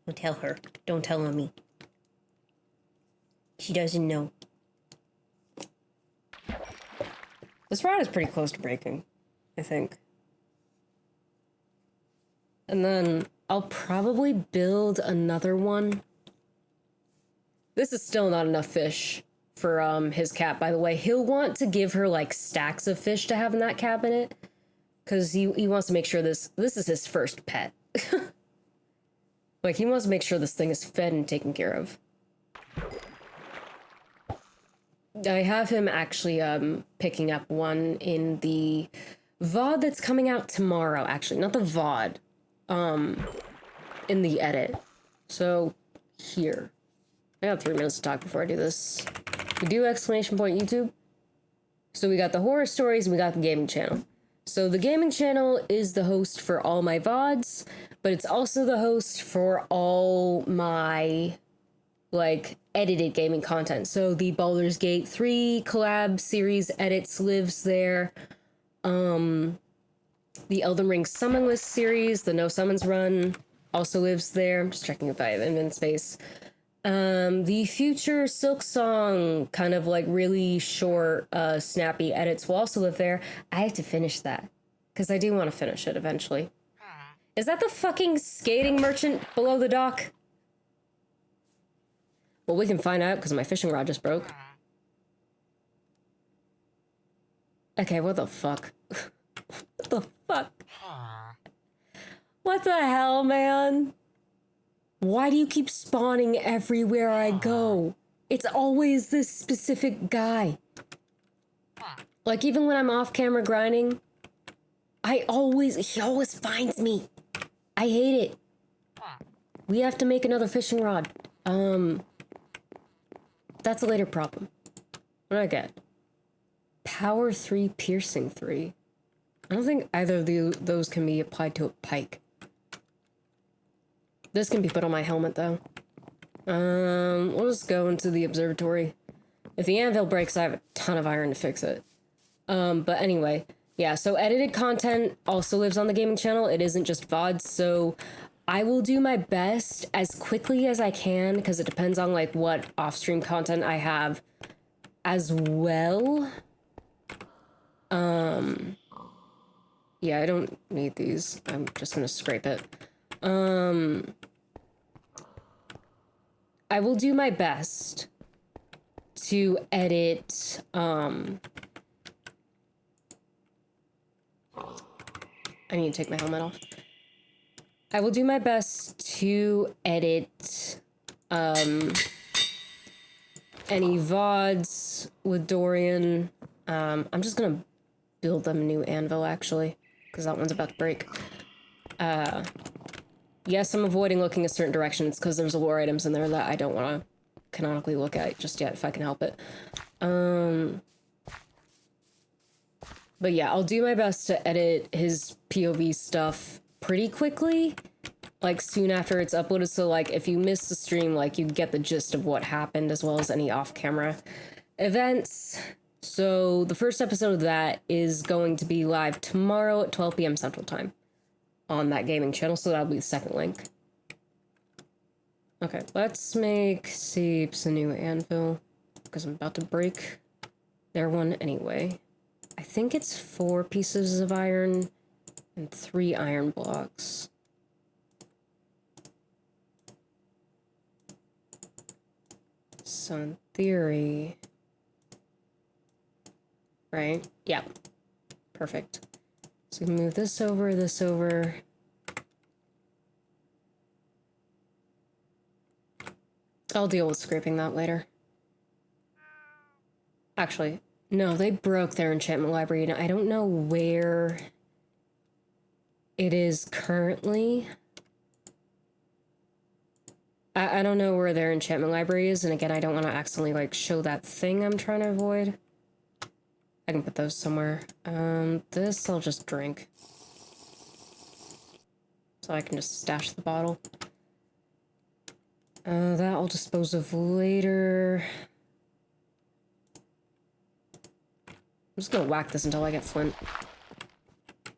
Don't tell her. Don't tell on me. She doesn't know. This rod is pretty close to breaking, I think. And then I'll probably build another one. This is still not enough fish for his cat, by the way. He'll want to give her like stacks of fish to have in that cabinet. Because he wants to make sure this is his first pet. Like, he wants to make sure this thing is fed and taken care of. I have him actually picking up one in the VOD that's coming out tomorrow, actually. Not the VOD. In the edit. So, here. I got 3 minutes to talk before I do this. We do exclamation point YouTube. So we got the horror stories and we got the gaming channel. So the gaming channel is the host for all my VODs, but it's also the host for all my, like, edited gaming content. So the Baldur's Gate 3 collab series edits lives there. The Elden Ring Summon List series, the No Summons run, also lives there. I'm just checking if I have inventory space. The future Silk Song, kind of like really short, snappy edits will also live there. I have to finish that, because I do want to finish it eventually. Is that the fucking skating merchant below the dock? Well, we can find out, because my fishing rod just broke. Okay, what the fuck? What the fuck? What the hell, man? Why do you keep spawning everywhere I go? It's always this specific guy. Like, even when I'm off camera grinding, he always finds me. I hate it. We have to make another fishing rod. That's a later problem. What do I get? Power 3, piercing 3. I don't think either of those can be applied to a pike. This can be put on my helmet, though. We'll just go into the observatory. If the anvil breaks, I have a ton of iron to fix it. But anyway, yeah, so edited content also lives on the gaming channel. It isn't just VODs, so I will do my best as quickly as I can, because it depends on, like, what off-stream content I have as well. Yeah, I don't need these. I'm just gonna scrape it. I will do my best to edit, I need to take my helmet off. I will do my best to edit, any VODs with Dorian. I'm just gonna build them a new anvil, actually, because that one's about to break. Yes, I'm avoiding looking a certain direction. It's because there's lore items in there that I don't want to canonically look at just yet, if I can help it. But yeah, I'll do my best to edit his POV stuff pretty quickly, like soon after it's uploaded, so like if you miss the stream, like you get the gist of what happened as well as any off-camera events. So the first episode of that is going to be live tomorrow at 12 p.m. Central Time on that gaming channel, so that'll be the second link. Okay, let's make Seeps a new anvil, because I'm about to break their one anyway. I think it's 4 pieces of iron and 3 iron blocks. So in theory... Right? Yeah. Perfect. So we can move this over. I'll deal with scraping that later. Actually, no, they broke their enchantment library, and I don't know where it is currently. I don't know where their enchantment library is, and again, I don't want to accidentally, like, show that thing I'm trying to avoid. I can put those somewhere. This I'll just drink. So I can just stash the bottle. That I'll dispose of later. just gonna whack this until I get flint.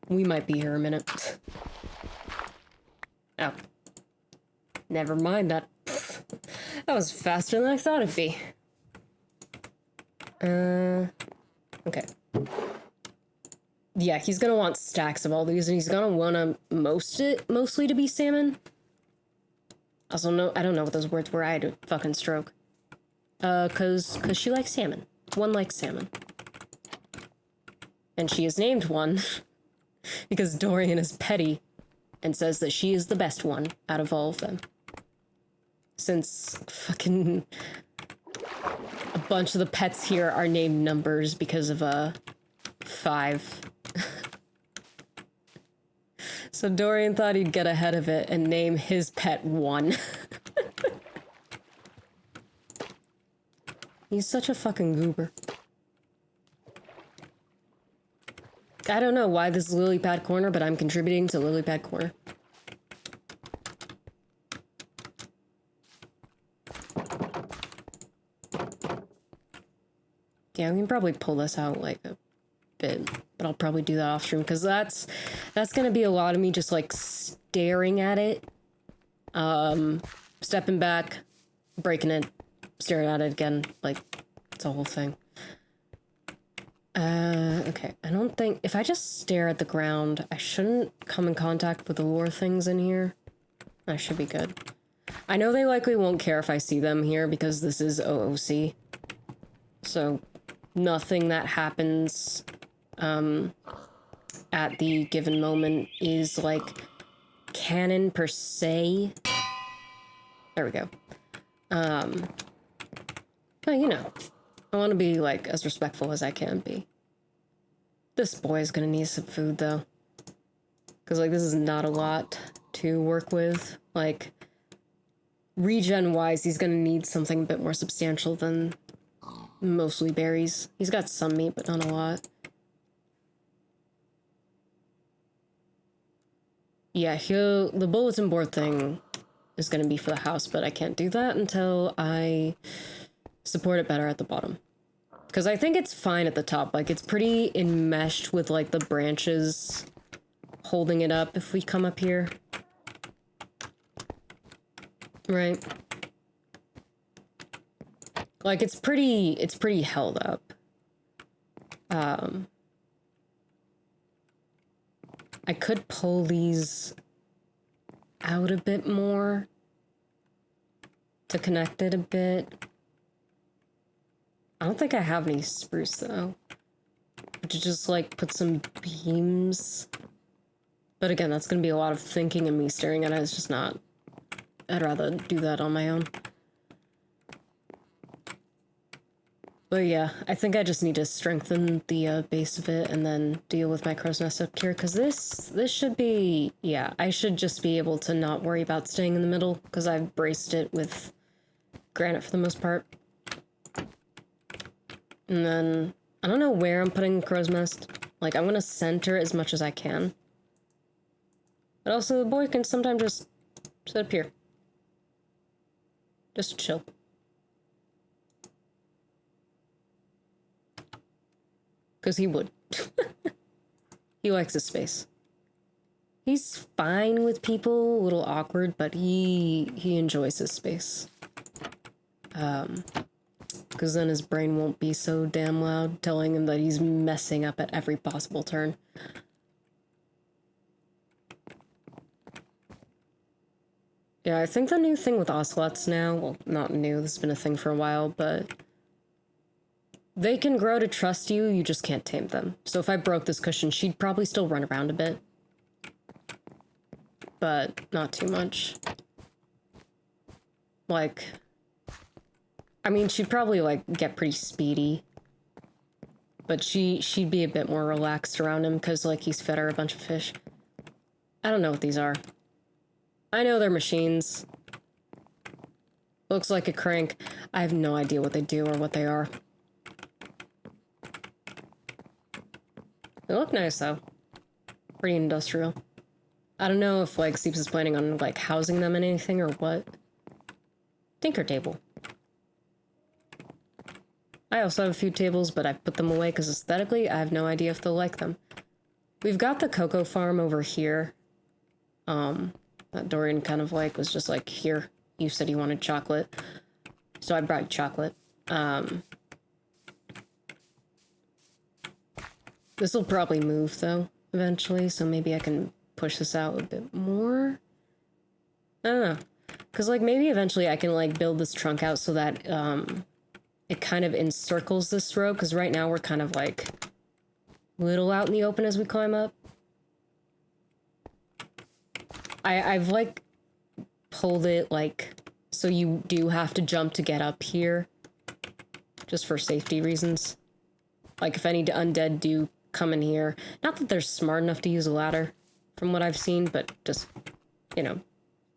We might be here a minute. Oh. Never mind that. That was faster than I thought it'd be. Okay. Yeah, he's gonna want stacks of all these, and he's gonna wanna mostly to be salmon. Also, no, I don't know what those words were. I had a fucking stroke. Cause she likes salmon. One likes salmon. And she is named one because Dorian is petty and says that she is the best one out of all of them. Since fucking a bunch of the pets here are named numbers because of 5. So Dorian thought he'd get ahead of it and name his pet 1. He's such a fucking goober. I don't know why this is Lily Pad Corner, but I'm contributing to Lily Pad Corner. Yeah, we can probably pull this out like a bit, but I'll probably do that off stream because that's gonna be a lot of me just like staring at it, stepping back, breaking it, staring at it again. Like it's a whole thing. Okay, I don't think if I just stare at the ground, I shouldn't come in contact with the lure things in here. I should be good. I know they likely won't care if I see them here because this is OOC. So nothing that happens at the given moment is like canon per se. There we go. But you know, I want to be like as respectful as I can be. This boy is gonna need some food though, because like this is not a lot to work with. Like regen wise, he's gonna need something a bit more substantial than mostly berries. He's got some meat, but not a lot. Yeah, the bulletin board thing is gonna be for the house, but I can't do that until I support it better at the bottom. Because I think it's fine at the top. Like, it's pretty enmeshed with, like, the branches holding it up if we come up here. Right? Like, it's pretty held up. I could pull these out a bit more to connect it a bit. I don't think I have any spruce, though. To just, like, put some beams. But again, that's gonna be a lot of thinking and me staring at it. It's just not... I'd rather do that on my own. But yeah, I think I just need to strengthen the base of it and then deal with my crow's nest up here. Because this should be... Yeah, I should just be able to not worry about staying in the middle. Because I've braced it with granite for the most part. And then, I don't know where I'm putting the crow's nest. Like, I'm gonna center as much as I can. But also, the boy can sometimes just sit up here. Just chill. Because he would. He likes his space. He's fine with people, a little awkward, but he enjoys his space. Because then his brain won't be so damn loud, telling him that he's messing up at every possible turn. Yeah, I think the new thing with ocelots now, well, not new, this has been a thing for a while, but they can grow to trust you, you just can't tame them. So if I broke this cushion, she'd probably still run around a bit. But not too much. Like... I mean, she'd probably, like, get pretty speedy. But she'd be a bit more relaxed around him because, like, he's fed her a bunch of fish. I don't know what these are. I know they're machines. Looks like a crank. I have no idea what they do or what they are. They look nice, though. Pretty industrial. I don't know if, like, Seeps is planning on, like, housing them in anything or what. Tinker table. I also have a few tables, but I put them away because aesthetically, I have no idea if they'll like them. We've got the cocoa farm over here. That Dorian kind of like was just like, here, you said you wanted chocolate. So I brought you chocolate. This will probably move though, eventually, so maybe I can push this out a bit more. I don't know. Because, like, maybe eventually I can, like, build this trunk out so that, it kind of encircles this row, because right now we're kind of, like, little out in the open as we climb up. I've, like, pulled it, like, so you do have to jump to get up here, just for safety reasons. Like, if any undead do come in here, not that they're smart enough to use a ladder, from what I've seen, but just, you know,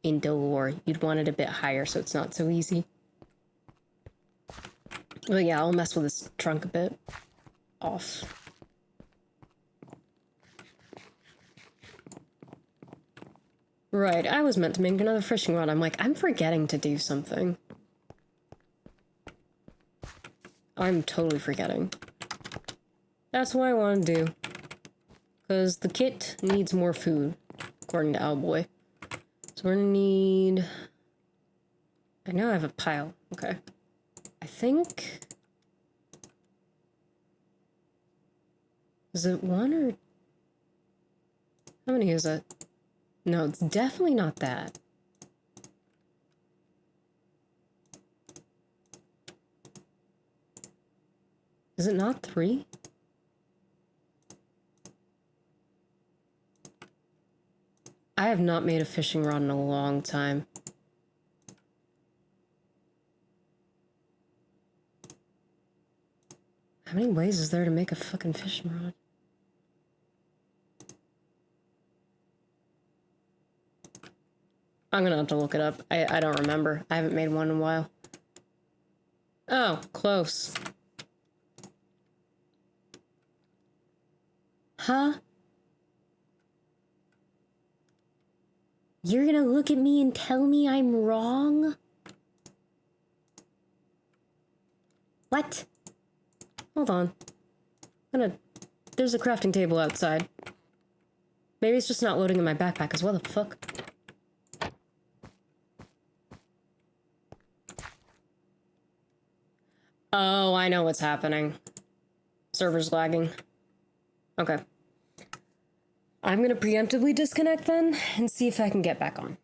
in lore, you'd want it a bit higher so it's not so easy. But yeah, I'll mess with this trunk a bit. Off. Right, I was meant to make another fishing rod. I'm like, I'm forgetting to do something. I'm totally forgetting. That's what I want to do. Because the kit needs more food, according to Owlboy. So we're gonna need... I know I have a pile. Okay. I think... Is it one or... How many is it? No, it's definitely not that. Is it not 3? I have not made a fishing rod in a long time. How many ways is there to make a fucking fishing rod? I'm gonna have to look it up. I don't remember. I haven't made one in a while. Oh, close. Huh? You're gonna look at me and tell me I'm wrong? What? Hold on. There's a crafting table outside. Maybe it's just not loading in my backpack as well. The fuck? Oh, I know what's happening. Server's lagging. Okay. I'm gonna preemptively disconnect then and see if I can get back on.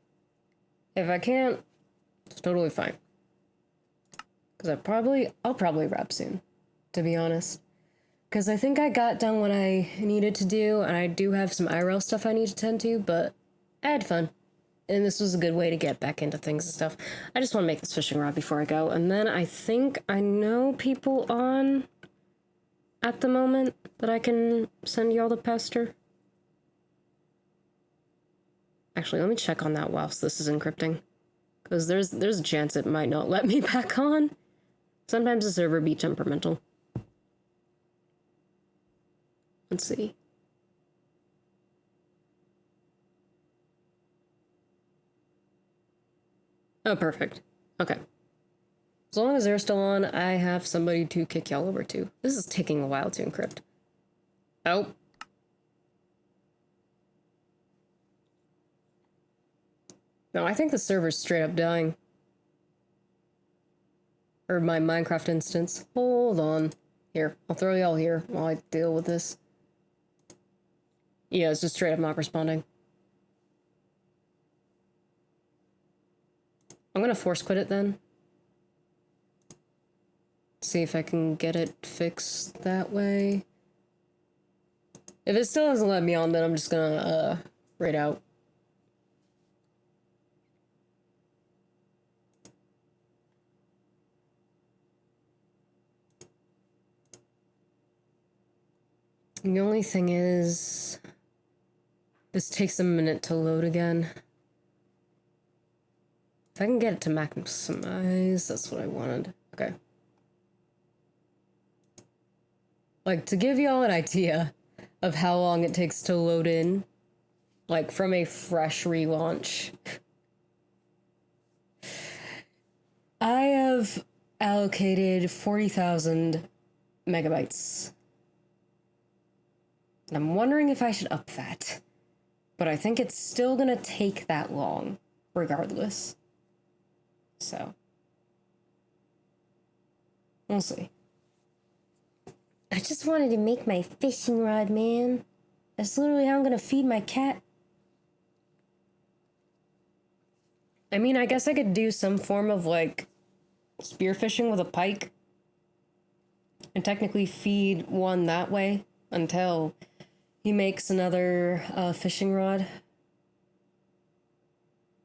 If I can't, it's totally fine. Because I'll probably wrap soon, to be honest. Because I think I got done what I needed to do, and I do have some IRL stuff I need to tend to, but I had fun. And this was a good way to get back into things and stuff. I just want to make this fishing rod before I go. And then I think I know people on at the moment that I can send y'all to pester. Actually, let me check on that whilst this is encrypting. Because there's a chance it might not let me back on. Sometimes the server be temperamental. Let's see. Oh, perfect. Okay. As long as they're still on, I have somebody to kick y'all over to. This is taking a while to encrypt. Oh. No, I think the server's straight up dying. Or my Minecraft instance. Hold on. Here, I'll throw y'all here while I deal with this. Yeah, it's just straight up not responding. I'm gonna force quit it then. See if I can get it fixed that way. If it still doesn't let me on, then I'm just gonna, raid out. The only thing is, this takes a minute to load again. If I can get it to maximize, that's what I wanted. Okay. Like, to give y'all an idea of how long it takes to load in, like, from a fresh relaunch. I have allocated 40,000 megabytes. And I'm wondering if I should up that. But I think it's still gonna take that long, regardless. So, we'll see. I just wanted to make my fishing rod, man. That's literally how I'm gonna feed my cat. I mean, I guess I could do some form of, like, spearfishing with a pike. And technically feed one that way until he makes another fishing rod.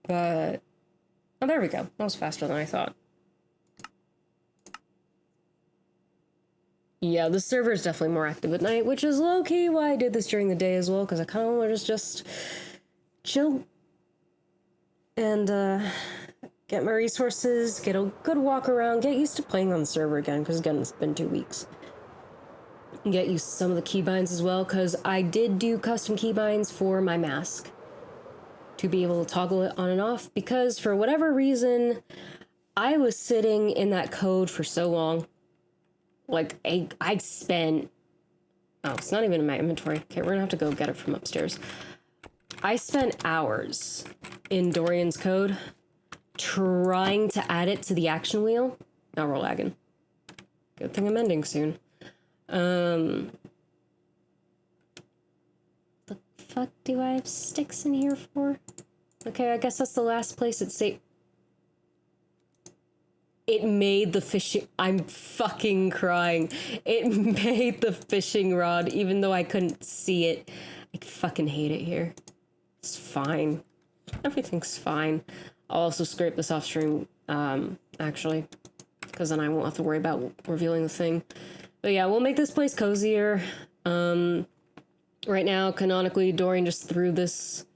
But, oh, there we go. That was faster than I thought. Yeah, the server is definitely more active at night, which is low-key why I did this during the day as well, because I kind of want to just chill and get my resources, get a good walk around, get used to playing on the server again, because again, it's been 2 weeks. Get used to some of the keybinds as well, because I did do custom keybinds for my mask to be able to toggle it on and off, because for whatever reason, I was sitting in that code for so long. Like, I spent... Oh, it's not even in my inventory. Okay, we're gonna have to go get it from upstairs. I spent hours in Dorian's code trying to add it to the action wheel. Now we're lagging. Good thing I'm ending soon. The fuck do I have sticks in here for? Okay, I guess that's the last place it's safe. It made the fishing... I'm fucking crying. It made the fishing rod, even though I couldn't see it. I fucking hate it here. It's fine. Everything's fine. I'll also scrape this off stream, actually. Because then I won't have to worry about revealing the thing. But yeah, we'll make this place cozier. Right now, canonically, Dorian just threw this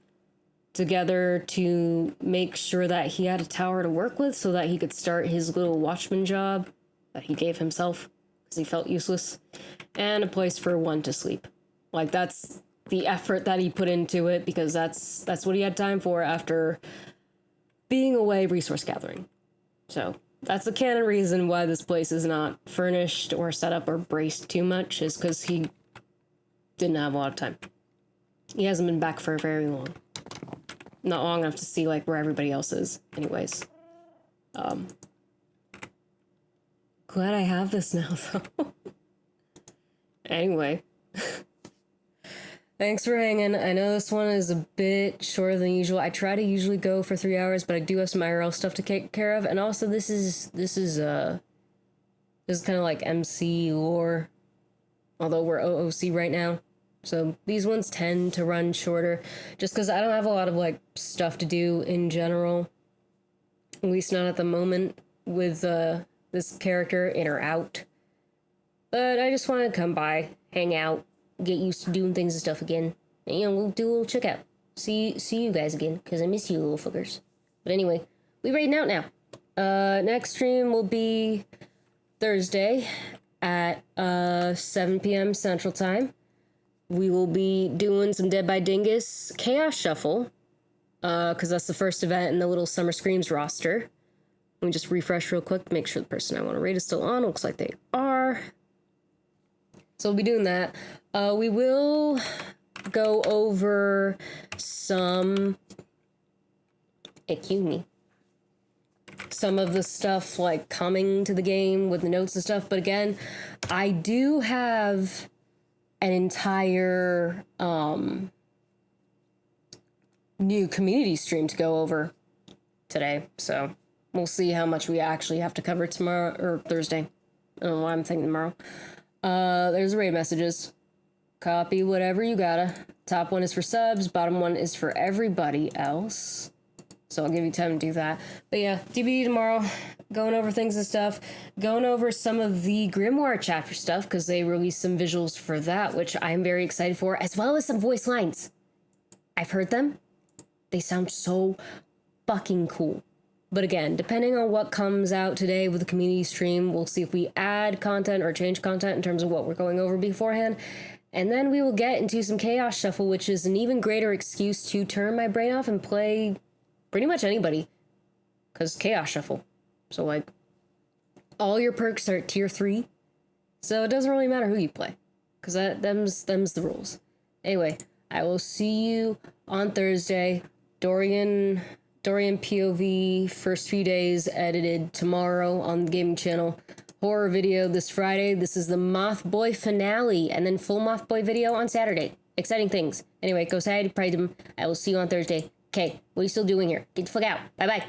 together to make sure that he had a tower to work with so that he could start his little watchman job that he gave himself because he felt useless, and a place for one to sleep. Like, that's the effort that he put into it, because that's what he had time for after being away resource gathering. So that's the canon reason why this place is not furnished or set up or braced too much, is because he didn't have a lot of time. He hasn't been back for very long. Not long enough to see, like, where everybody else is, anyways. Glad I have this now, though. Anyway. Thanks for hanging. I know this one is a bit shorter than usual. I try to usually go for 3 hours, but I do have some IRL stuff to take care of, and also this is kind of like MC lore, although we're OOC right now. So these ones tend to run shorter, just because I don't have a lot of, like, stuff to do in general. At least not at the moment with this character in or out. But I just want to come by, hang out, get used to doing things and stuff again. And, you know, we'll do a little checkout. See you guys again, because I miss you, little fuckers. But anyway, we raiding out now. Next stream will be Thursday at 7 p.m. Central Time. We will be doing some Dead by Dingus Chaos Shuffle, because that's the first event in the little Summer Screams roster. Let me just refresh real quick to make sure the person I want to raid is still on. Looks like they are. So we'll be doing that. We will go over some... Excuse me. Some of the stuff, like, coming to the game with the notes and stuff. But again, I do have an entire new community stream to go over today, so we'll see how much we actually have to cover tomorrow or Thursday. I don't know why I'm thinking tomorrow. There's raid messages. Copy whatever you gotta. Top one is for subs, bottom one is for everybody else. So I'll give you time to do that. But yeah, DBD tomorrow, going over things and stuff, going over some of the Grimoire chapter stuff, because they released some visuals for that, which I'm very excited for, as well as some voice lines. I've heard them. They sound so fucking cool. But again, depending on what comes out today with the community stream, we'll see if we add content or change content in terms of what we're going over beforehand. And then we will get into some Chaos Shuffle, which is an even greater excuse to turn my brain off and play pretty much anybody, because Chaos Shuffle. So, like, all your perks are at tier 3. So it doesn't really matter who you play. Because them's the rules. Anyway, I will see you on Thursday. Dorian POV, first few days, edited tomorrow on the gaming channel. Horror video this Friday. This is the Moth Boy finale. And then full Moth Boy video on Saturday. Exciting things. Anyway, go say hi to Pride. I will see you on Thursday. Okay, what are you still doing here? Get the fuck out. Bye-bye.